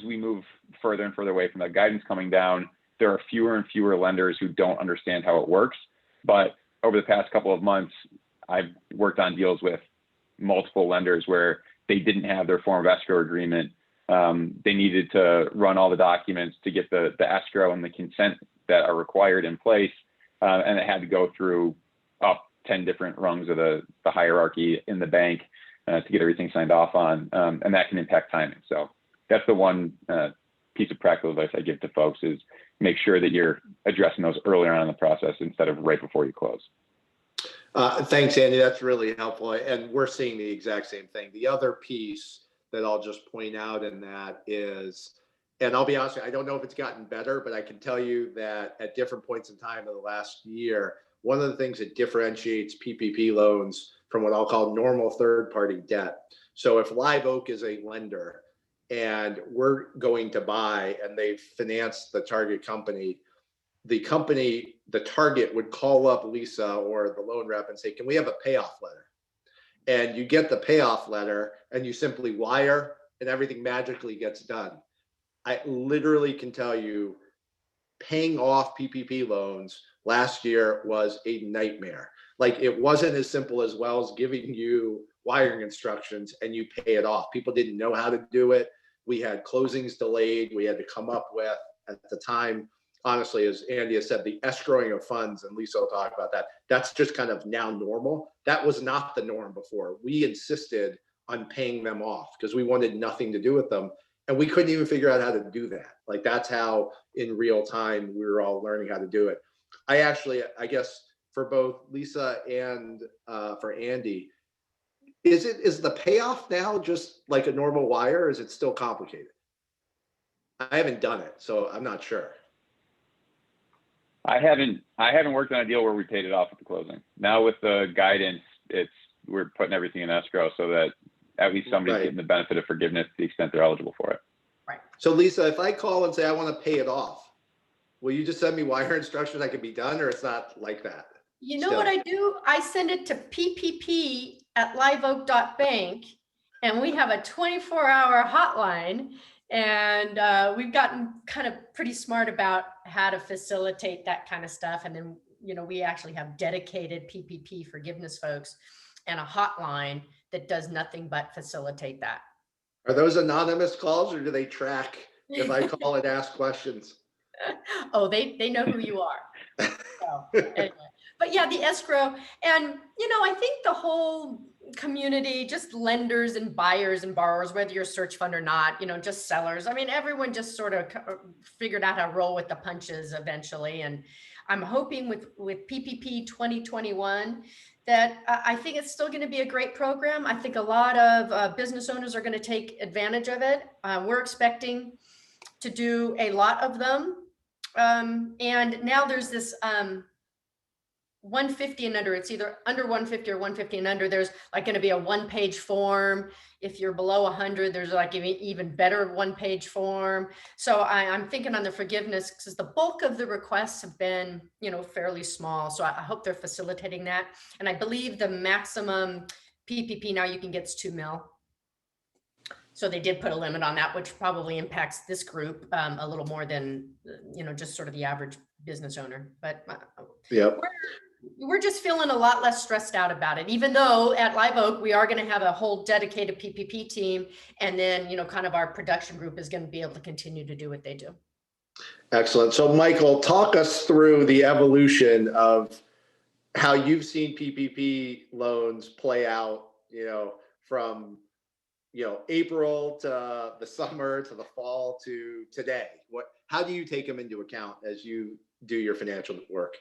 Speaker 5: we move further and further away from the guidance coming down, there are fewer and fewer lenders who don't understand how it works. But over the past couple of months, I've worked on deals with multiple lenders where they didn't have their form of escrow agreement. They needed to run all the documents to get the escrow and the consent that are required in place. And it had to go through up 10 different rungs of the hierarchy in the bank to get everything signed off on. And that can impact timing. So that's the one piece of practical advice I give to folks is make sure that you're addressing those earlier on in the process instead of right before you close.
Speaker 1: Thanks, Andy. That's really helpful. And we're seeing the exact same thing. The other piece that I'll just point out in that is, and I'll be honest with you, I don't know if it's gotten better, but I can tell you that at different points in time in the last year, one of the things that differentiates PPP loans from what I'll call normal third-party debt. So if Live Oak is a lender and we're going to buy and they've financed the target company, the target would call up Lisa or the loan rep and say, can we have a payoff letter? And you get the payoff letter and you simply wire and everything magically gets done. I literally can tell you paying off PPP loans last year was a nightmare. Like it wasn't as simple as giving you wiring instructions and you pay it off. People didn't know how to do it. We had closings delayed. We had to come up with, at the time, honestly, as Andy has said, the escrowing of funds, and Lisa will talk about that. That's just kind of now normal. That was not the norm before. We insisted on paying them off because we wanted nothing to do with them. And we couldn't even figure out how to do that. Like that's how in real time we were all learning how to do it. I guess for both Lisa and for Andy, is the payoff now just like a normal wire or is it still complicated? I haven't done it, so I'm not sure.
Speaker 5: I haven't worked on a deal where we paid it off at the closing. Now with the guidance, we're putting everything in escrow so that at least somebody's getting the benefit of forgiveness to the extent they're eligible for it.
Speaker 3: Right.
Speaker 1: So Lisa, if I call and say I want to pay it off, will you just send me wire instructions that can be done, or it's not like that?
Speaker 3: You know what I do? I send it to ppp@liveoak.bank, and we have a 24-hour hotline, and we've gotten kind of pretty smart about how to facilitate that kind of stuff. And then, we actually have dedicated PPP forgiveness folks and a hotline that does nothing but facilitate that.
Speaker 1: Are those anonymous calls or do they track if I call and ask questions?
Speaker 3: Oh, they know who you are. So, anyway. But yeah, the escrow, and I think the whole community, just lenders and buyers and borrowers, whether you're a search fund or not, just sellers. I mean, everyone just sort of figured out how to roll with the punches eventually. And I'm hoping with PPP 2021 that I think it's still going to be a great program. I think a lot of business owners are going to take advantage of it. We're expecting to do a lot of them. And now there's this 150 and under, it's either under 150 or 150 and under. There's like going to be a one-page form. If you're below 100, there's like an even better one-page form. So I'm thinking on the forgiveness, because the bulk of the requests have been, fairly small. So I hope they're facilitating that. And I believe the maximum PPP now you can get is $2 million. So they did put a limit on that, which probably impacts this group a little more than, just sort of the average business owner. But
Speaker 1: Yep.
Speaker 3: we're just feeling a lot less stressed out about it, even though at Live Oak, we are going to have a whole dedicated PPP team. And then, kind of our production group is going to be able to continue to do what they do.
Speaker 1: Excellent. So Michael, talk us through the evolution of how you've seen PPP loans play out, from, April to the summer to the fall to today. How do you take them into account as you do your financial work?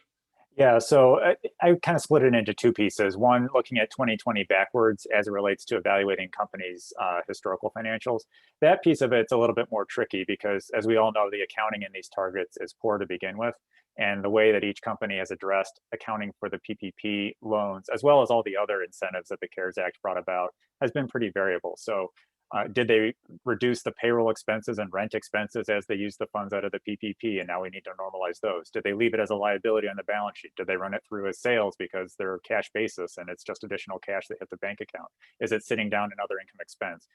Speaker 7: Yeah, so I kind of split it into two pieces. One, looking at 2020 backwards as it relates to evaluating companies' historical financials. That piece of it's a little bit more tricky because, as we all know, the accounting in these targets is poor to begin with. And the way that each company has addressed accounting for the PPP loans, as well as all the other incentives that the CARES Act brought about, has been pretty variable. So did they reduce the payroll expenses and rent expenses as they used the funds out of the PPP, and now we need to normalize those? Did they leave it as a liability on the balance sheet? Did they run it through as sales because they're cash basis and it's just additional cash that hit the bank account? Is it sitting down in other income expense?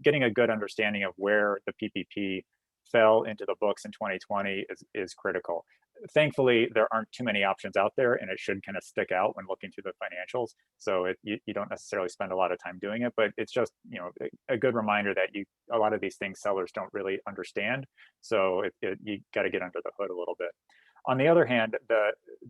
Speaker 7: Getting a good understanding of where the PPP fell into the books in 2020 is critical. Thankfully, there aren't too many options out there, and it should kind of stick out when looking through the financials. So you don't necessarily spend a lot of time doing it, but it's just a good reminder that a lot of these things sellers don't really understand. So you got to get under the hood a little bit. On the other hand,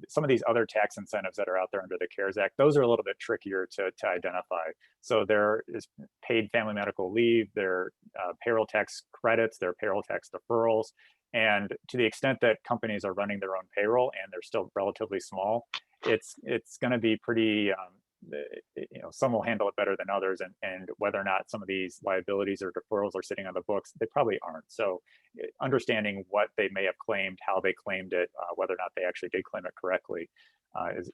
Speaker 7: some of these other tax incentives that are out there under the CARES Act, those are a little bit trickier to identify. So there is paid family medical leave, there are payroll tax credits, there are payroll tax deferrals. And to the extent that companies are running their own payroll and they're still relatively small, it's going to be pretty, some will handle it better than others. And whether or not some of these liabilities or deferrals are sitting on the books, they probably aren't. So understanding what they may have claimed, how they claimed it, whether or not they actually did claim it correctly,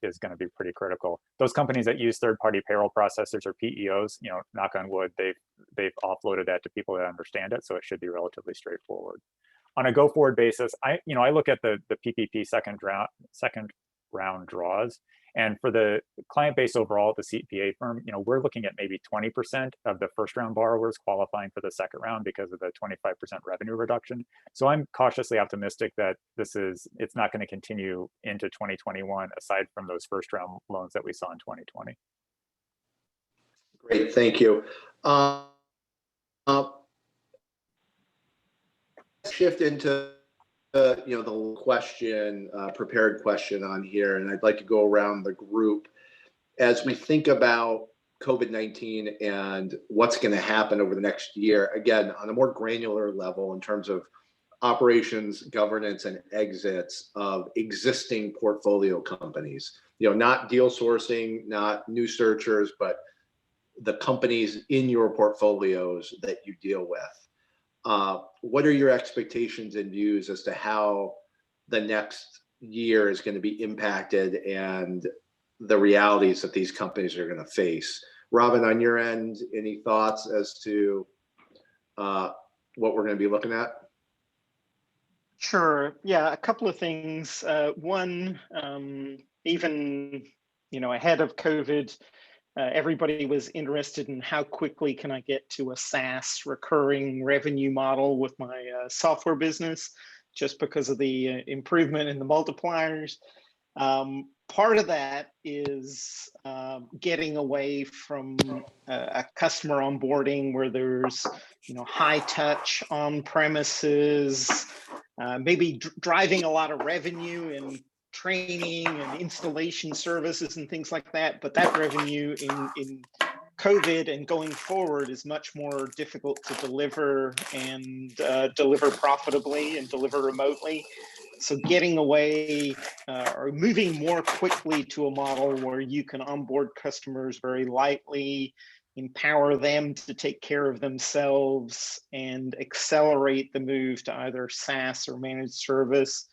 Speaker 7: is going to be pretty critical. Those companies that use third-party payroll processors or PEOs, knock on wood, they've offloaded that to people that understand it, so it should be relatively straightforward. On a go-forward basis, I look at the PPP second round draws, and for the client base overall at the CPA firm, we're looking at maybe 20% of the first round borrowers qualifying for the second round because of the 25% revenue reduction. So I'm cautiously optimistic that it's not going to continue into 2021, aside from those first round loans that we saw in 2020.
Speaker 1: Great, thank you. Shift into the question, prepared question on here, and I'd like to go around the group as we think about COVID-19 and what's going to happen over the next year, again, on a more granular level in terms of operations, governance, and exits of existing portfolio companies, not deal sourcing, not new searchers, but the companies in your portfolios that you deal with. What are your expectations and views as to how the next year is going to be impacted and the realities that these companies are going to face? Robin, on your end, any thoughts as to what we're going to be looking at?
Speaker 6: Sure. Yeah, a couple of things. One, even ahead of COVID, everybody was interested in how quickly can I get to a SaaS recurring revenue model with my software business, just because of the improvement in the multipliers. Part of that is getting away from a customer onboarding where there's high touch on premises, maybe driving a lot of revenue and training and installation services and things like that, but that revenue in COVID and going forward is much more difficult to deliver and deliver profitably and deliver remotely. So getting away or moving more quickly to a model where you can onboard customers very lightly, empower them to take care of themselves, and accelerate the move to either SaaS or managed service.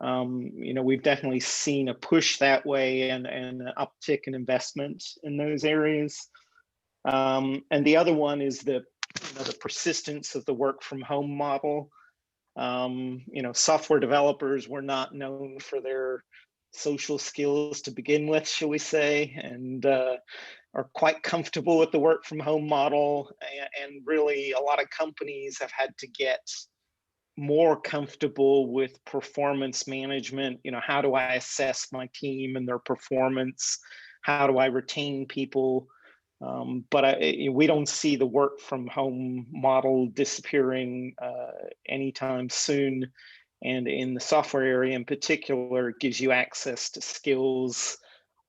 Speaker 6: We've definitely seen a push that way and an uptick in investment in those areas. And the other one is the persistence of the work from home model. Software developers were not known for their social skills to begin with, shall we say, and are quite comfortable with the work from home model. And really, a lot of companies have had to get more comfortable with performance management. You know, how do I assess my team and their performance? How do I retain people? But we don't see the work from home model disappearing anytime soon. And in the software area in particular, it gives you access to skills,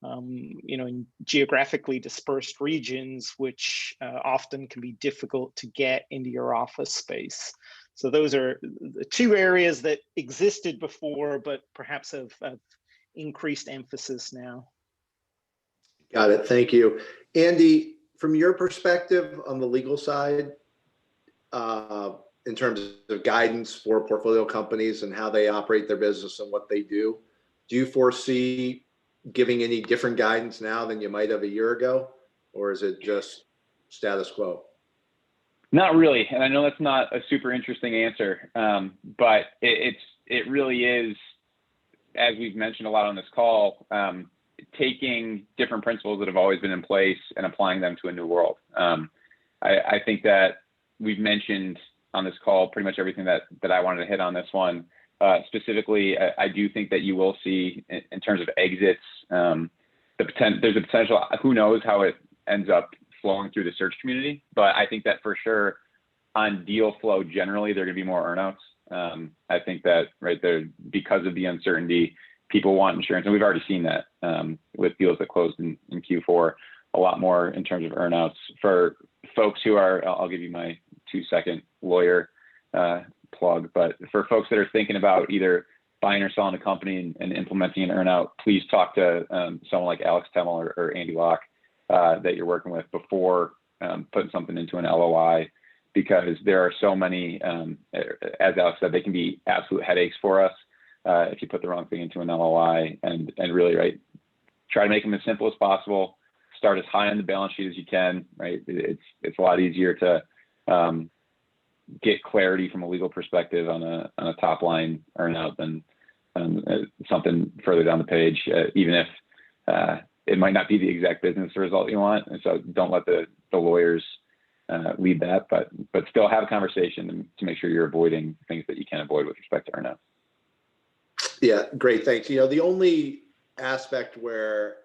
Speaker 6: you know, in geographically dispersed regions, which often can be difficult to get into your office space. So those are the two areas that existed before, but perhaps have increased emphasis now.
Speaker 1: Got it. Thank you. Andy, from your perspective on the legal side, in terms of guidance for portfolio companies and how they operate their business and what they do you foresee giving any different guidance now than you might have a year ago? Or is it just status quo?
Speaker 5: Not really. And I know that's not a super interesting answer, but it really is, as we've mentioned a lot on this call, taking different principles that have always been in place and applying them to a new world. I think that we've mentioned on this call pretty much everything that I wanted to hit on this one. Specifically, I do think that you will see, in terms of exits, there's a potential, who knows how it ends up flowing through the search community, but I think that for sure on deal flow, generally, there are going to be more earnouts. I think that right there, because of the uncertainty, people want insurance, and we've already seen that with deals that closed in Q4, a lot more in terms of earnouts. For folks who are, I'll give you my 2-second lawyer plug, but for folks that are thinking about either buying or selling a company and implementing an earnout, please talk to someone like Alex Temmel or Andy Locke that you're working with before putting something into an LOI, because there are so many, as Alex said, they can be absolute headaches for us if you put the wrong thing into an LOI, and really, right, try to make them as simple as possible. Start as high on the balance sheet as you can, right? It's a lot easier to get clarity from a legal perspective on a top line earnout than something further down the page, even if it might not be the exact business result you want. And so don't let the lawyers lead that, but still have a conversation to make sure you're avoiding things that you can avoid with respect to earnout.
Speaker 1: Yeah, great, thanks. You know, the only aspect where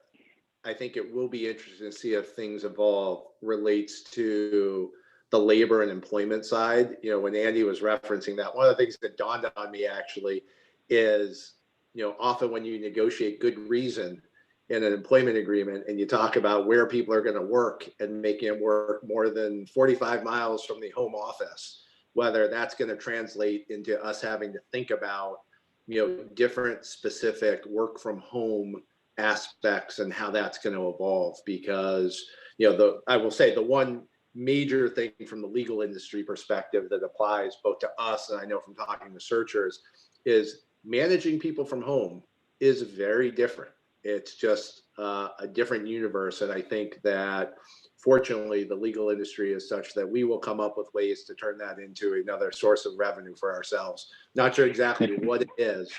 Speaker 1: I think it will be interesting to see if things evolve relates to the labor and employment side. You know, when Andy was referencing that, one of the things that dawned on me actually is, you know, often when you negotiate good reason in an employment agreement and you talk about where people are going to work and making them work more than 45 miles from the home office, whether that's going to translate into us having to think about, you know, different specific work from home aspects and how that's going to evolve. Because, you know, I will say the one major thing from the legal industry perspective that applies both to us and I know from talking to searchers is managing people from home is very different. It's just a different universe. And I think that fortunately the legal industry is such that we will come up with ways to turn that into another source of revenue for ourselves. Not sure exactly what it is,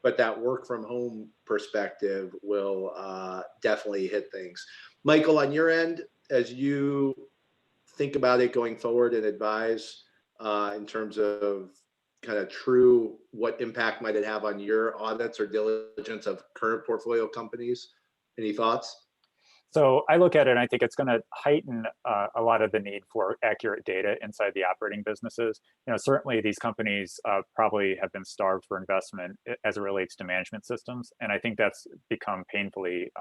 Speaker 1: but that work from home perspective will definitely hit things. Michael, on your end, as you think about it going forward and advise in terms of kind of true, what impact might it have on your audits or diligence of current portfolio companies? Any thoughts?
Speaker 7: So I look at it and I think it's going to heighten a lot of the need for accurate data inside the operating businesses. You know, certainly these companies probably have been starved for investment as it relates to management systems. And I think that's become painfully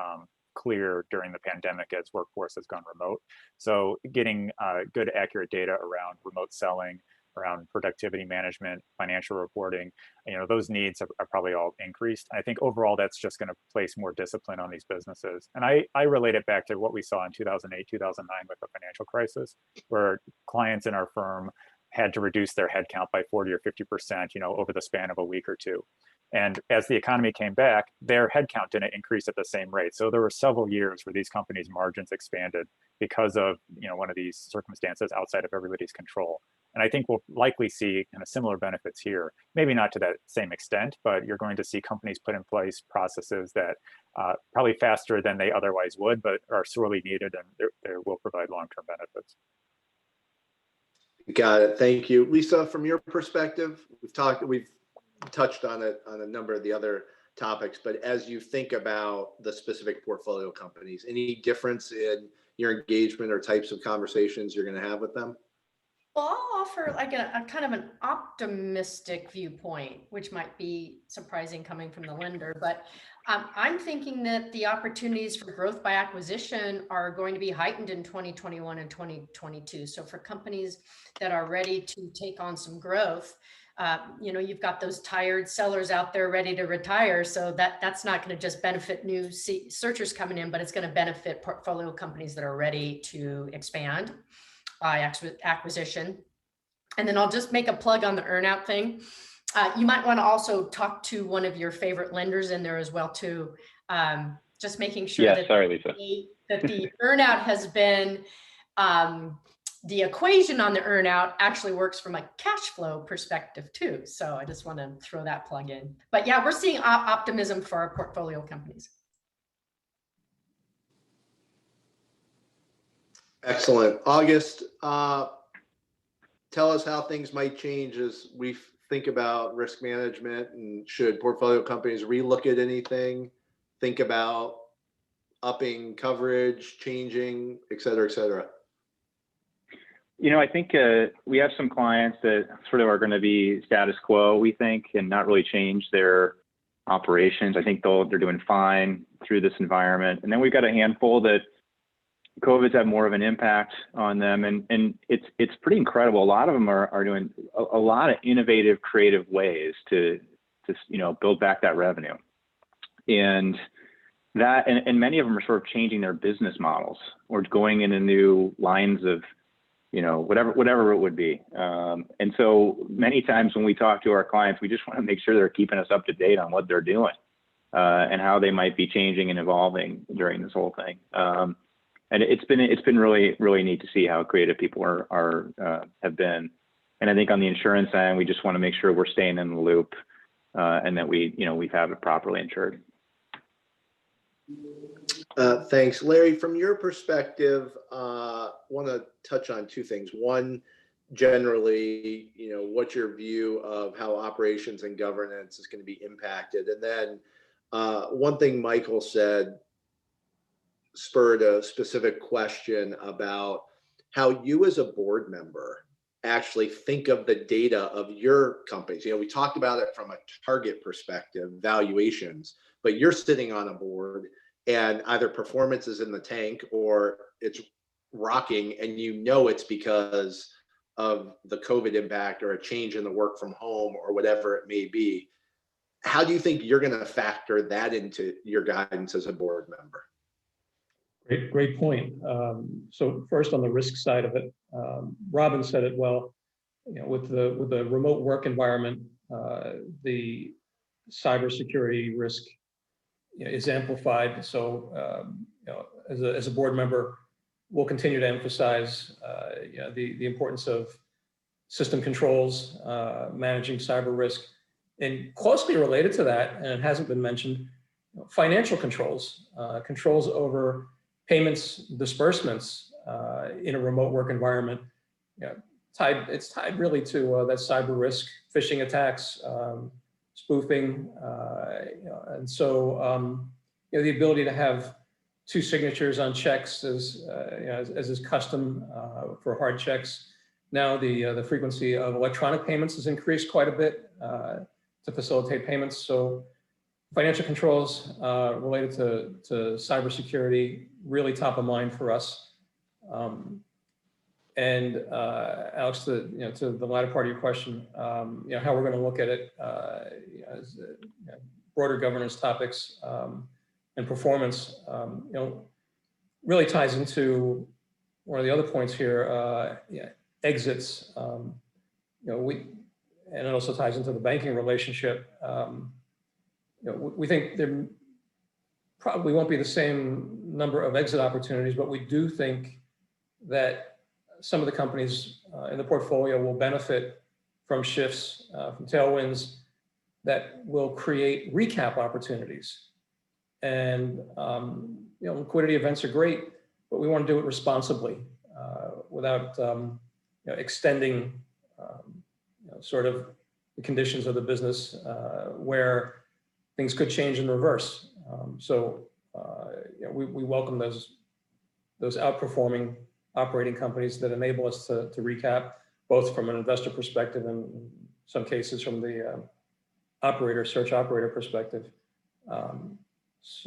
Speaker 7: clear during the pandemic as workforce has gone remote. So getting good, accurate data around remote selling, around productivity management, financial reporting, you know, those needs are probably all increased. I think overall that's just going to place more discipline on these businesses. And I relate it back to what we saw in 2008, 2009 with the financial crisis, where clients in our firm had to reduce their headcount by 40 or 50%, you know, over the span of a week or two. And as the economy came back, their headcount didn't increase at the same rate. So there were several years where these companies' margins expanded because of, you know, one of these circumstances outside of everybody's control. And I think we'll likely see kind of similar benefits here, maybe not to that same extent, but you're going to see companies put in place processes that probably faster than they otherwise would, but are sorely needed, and they will provide long-term benefits.
Speaker 1: Got it. Thank you. Lisa, from your perspective, we've touched on it on a number of the other topics, but as you think about the specific portfolio companies, any difference in your engagement or types of conversations you're going to have with them?
Speaker 3: Well, I'll offer like a kind of an optimistic viewpoint, which might be surprising coming from the lender, but I'm thinking that the opportunities for growth by acquisition are going to be heightened in 2021 and 2022. So for companies that are ready to take on some growth, you've got those tired sellers out there ready to retire. So that's not going to just benefit new searchers coming in, but it's going to benefit portfolio companies that are ready to expand by acquisition. And then I'll just make a plug on the earnout thing. You might want to also talk to one of your favorite lenders in there as well too. Just making sure that the earnout has been, the equation on the earnout actually works from a cash flow perspective too. So I just want to throw that plug in. But yeah, we're seeing optimism for our portfolio companies.
Speaker 1: Excellent. August, tell us how things might change as we think about risk management, and should portfolio companies relook at anything, think about upping coverage, changing, et cetera, et cetera?
Speaker 4: I think we have some clients that sort of are going to be status quo, we think, and not really change their operations. I think they're doing fine through this environment. And then we've got a handful that COVID's had more of an impact on them, and it's pretty incredible. A lot of them are doing a lot of innovative, creative ways to build back that revenue, and many of them are sort of changing their business models or going into new lines of whatever it would be. And so many times when we talk to our clients, we just want to make sure they're keeping us up to date on what they're doing and how they might be changing and evolving during this whole thing. And it's been really, really neat to see how creative people have been. And I think on the insurance end, we just want to make sure we're staying in the loop and that we have it properly insured.
Speaker 1: Thanks. Larry, from your perspective, want to touch on two things. One, generally, what's your view of how operations and governance is going to be impacted? And then one thing Michael said spurred a specific question about how you as a board member actually think of the data of your companies. We talked about it from a target perspective, valuations, but you're sitting on a board and either performance is in the tank or it's rocking, and it's because of the COVID impact or a change in the work from home or whatever it may be. How do you think you're going to factor that into your guidance as a board member?
Speaker 2: Great point. So first on the risk side of it, Robin said it well. With the remote work environment, the cybersecurity risk is amplified. So as a board member, we'll continue to emphasize the importance of system controls, managing cyber risk, and closely related to that, and it hasn't been mentioned, financial controls, controls over payments, disbursements in a remote work environment. It's tied really to that cyber risk, phishing attacks, spoofing, and so the ability to have two signatures on checks as is custom for hard checks. Now the frequency of electronic payments has increased quite a bit to facilitate payments. So financial controls related to cybersecurity, really top of mind for us. And Alex, to the latter part of your question, how we're going to look at it as broader governance topics and performance, really ties into one of the other points here, exits. And it also ties into the banking relationship. We think there probably won't be the same number of exit opportunities, but we do think that some of the companies in the portfolio will benefit from shifts, from tailwinds that will create recap opportunities. And liquidity events are great, but we want to do it responsibly without extending sort of the conditions of the business where things could change in reverse. We welcome those outperforming operating companies that enable us to recap, both from an investor perspective and in some cases from the search operator perspective. Those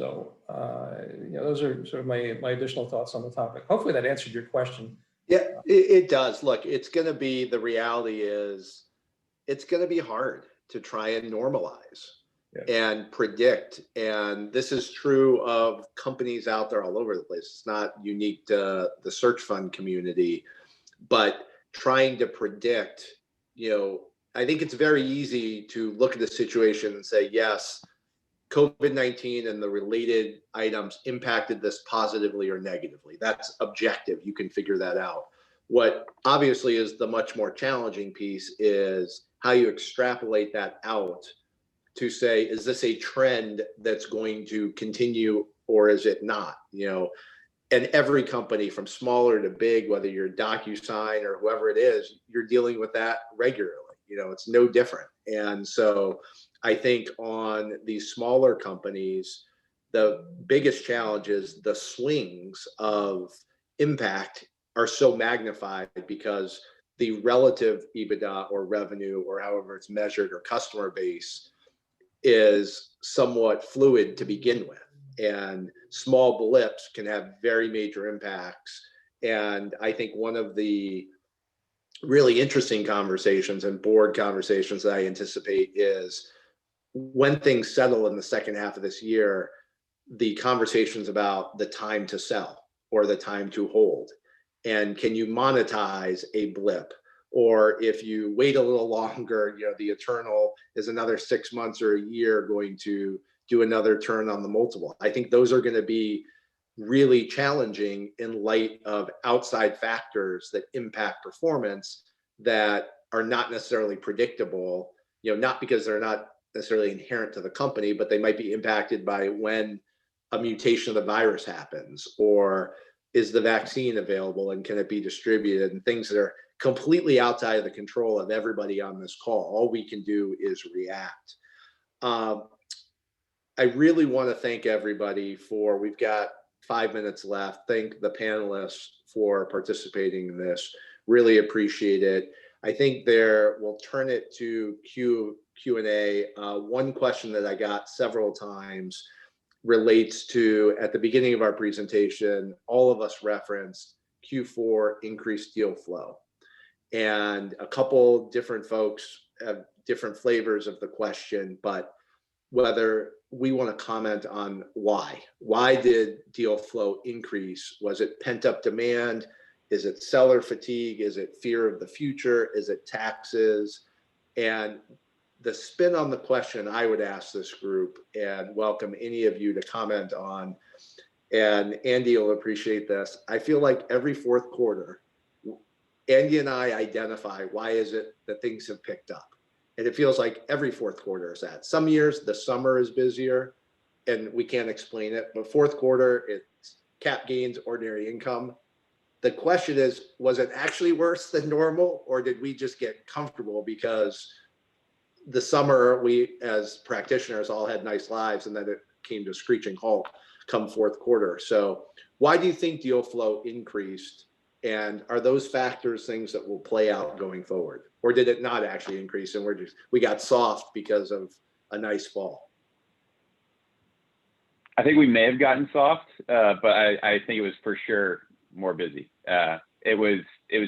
Speaker 2: are sort of my additional thoughts on the topic. Hopefully that answered your question.
Speaker 1: Yeah, it does. Look, the reality is it's going to be hard to try and normalize and predict. And this is true of companies out there all over the place. It's not unique to the search fund community, but trying to predict, I think it's very easy to look at the situation and say, yes, COVID-19 and the related items impacted this positively or negatively. That's objective. You can figure that out. What obviously is the much more challenging piece is how you extrapolate that out to say, is this a trend that's going to continue or is it not? And every company from smaller to big, whether you're DocuSign or whoever it is, you're dealing with that regularly. It's no different. And so I think on these smaller companies, the biggest challenge is the swings of impact are so magnified because the relative EBITDA or revenue or however it's measured or customer base is somewhat fluid to begin with. And small blips can have very major impacts. And I think one of the really interesting conversations and board conversations that I anticipate is when things settle in the second half of this year, the conversations about the time to sell or the time to hold. And can you monetize a blip? Or if you wait a little longer, the eternal is another 6 months or a year going to do another turn on the multiple. I think those are going to be really challenging in light of outside factors that impact performance that are not necessarily predictable, not because they're not necessarily inherent to the company, but they might be impacted by when a mutation of the virus happens, or is the vaccine available and can it be distributed, and things that are completely outside of the control of everybody on this call. All we can do is react. I really want to thank everybody we've got 5 minutes left. Thank the panelists for participating in this. Really appreciate it. I think we'll turn it to Q&A. One question that I got several times relates to, at the beginning of our presentation, all of us referenced Q4 increased deal flow. And a couple different folks have different flavors of the question, but whether we want to comment on why. Why did deal flow increase? Was it pent-up demand? Is it seller fatigue? Is it fear of the future? Is it taxes? And the spin on the question I would ask this group, and welcome any of you to comment on, and Andy will appreciate this. I feel like every fourth quarter, Andy and I identify why is it that things have picked up. And it feels like every fourth quarter is that. Some years the summer is busier and we can't explain it, but fourth quarter it's cap gains, ordinary income. The question is, was it actually worse than normal, or did we just get comfortable because the summer we as practitioners all had nice lives and then it came to a screeching halt come fourth quarter? So why do you think deal flow increased? And are those factors things that will play out going forward? Or did it not actually increase and we got soft because of a nice fall?
Speaker 5: I think we may have gotten soft, but I think it was for sure more busy. It was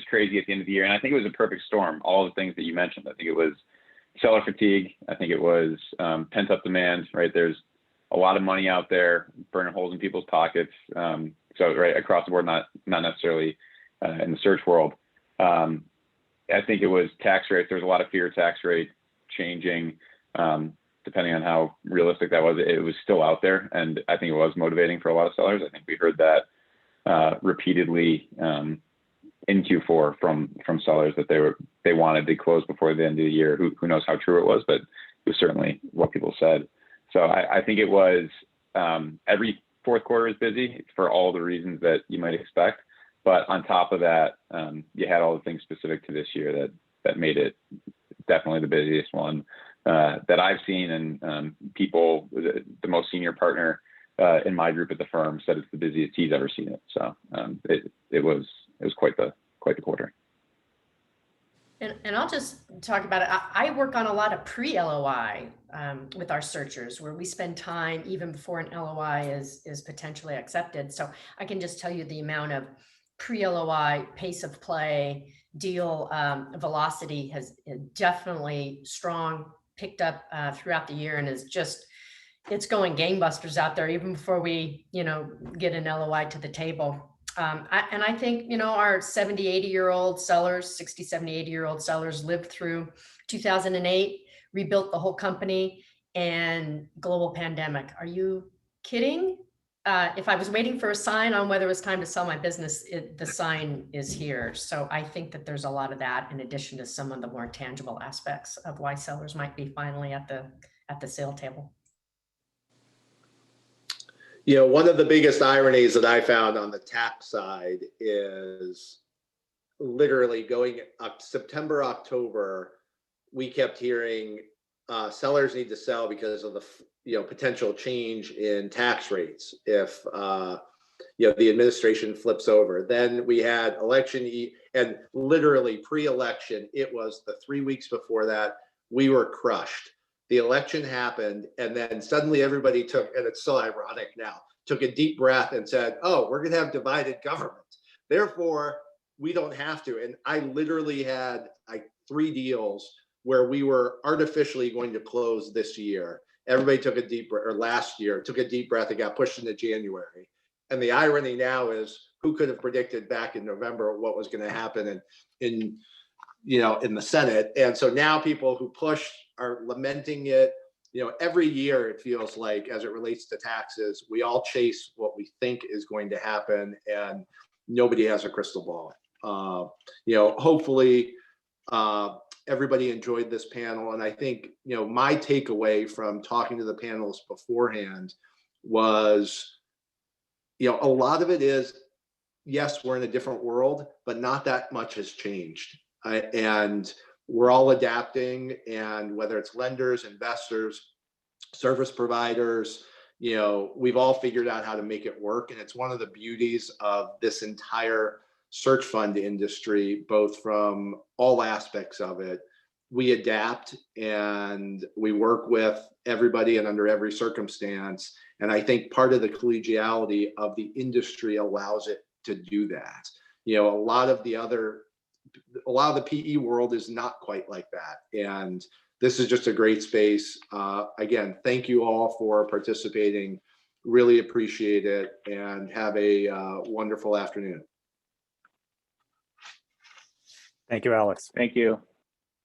Speaker 5: crazy at the end of the year. And I think it was a perfect storm, all the things that you mentioned. I think it was seller fatigue. I think it was pent-up demand, right? There's a lot of money out there burning holes in people's pockets. So right across the board, not necessarily in the search world. I think it was tax rates. There's a lot of fear of tax rate changing, depending on how realistic that was. It was still out there, and I think it was motivating for a lot of sellers. I think we heard that repeatedly in Q4 from sellers that they wanted to close before the end of the year. Who knows how true it was, but it was certainly what people said. So I think it was every fourth quarter is busy for all the reasons that you might expect. But on top of that, you had all the things specific to this year that made it definitely the busiest one that I've seen. And people, the most senior partner in my group at the firm said it's the busiest he's ever seen it. So it was quite the quarter.
Speaker 3: And I'll just talk about it. I work on a lot of pre-LOI with our searchers, where we spend time even before an LOI is potentially accepted. So I can just tell you the amount of pre-LOI pace of play, deal velocity has definitely strong, picked up throughout the year, and it's going gangbusters out there even before we get an LOI to the table. And I think, our 70, 80-year-old sellers, 60, 70, 80-year-old sellers lived through 2008, rebuilt the whole company, and global pandemic. Are you kidding? If I was waiting for a sign on whether it was time to sell my business, the sign is here. So I think that there's a lot of that, in addition to some of the more tangible aspects of why sellers might be finally at the sale table.
Speaker 1: One of the biggest ironies that I found on the tax side is literally going up September, October, we kept hearing sellers need to sell because of the potential change in tax rates if the administration flips over. Then we had election and literally pre-election, it was the 3 weeks before that, we were crushed. The election happened, and then suddenly everybody took, and it's so ironic now, took a deep breath and said, oh, we're going to have divided government. Therefore, we don't have to. And I literally had 3 deals where we were artificially going to close this year. Everybody took a deep breath, or last year, took a deep breath and got pushed into January. And the irony now is, who could have predicted back in November what was going to happen in the Senate? And so now people who pushed are lamenting it. Every year it feels like, as it relates to taxes, we all chase what we think is going to happen, and nobody has a crystal ball. Hopefully everybody enjoyed this panel. And I think, my takeaway from talking to the panelists beforehand was, a lot of it is, yes, we're in a different world, but not that much has changed. And we're all adapting, and whether it's lenders, investors, service providers, we've all figured out how to make it work. And it's one of the beauties of this entire search fund industry, both from all aspects of it. We adapt and we work with everybody and under every circumstance. And I think part of the collegiality of the industry allows it to do that. A lot of the PE world is not quite like that. And this is just a great space. Again, thank you all for participating. Really appreciate it, and have a wonderful afternoon.
Speaker 7: Thank you, Alex.
Speaker 4: Thank you.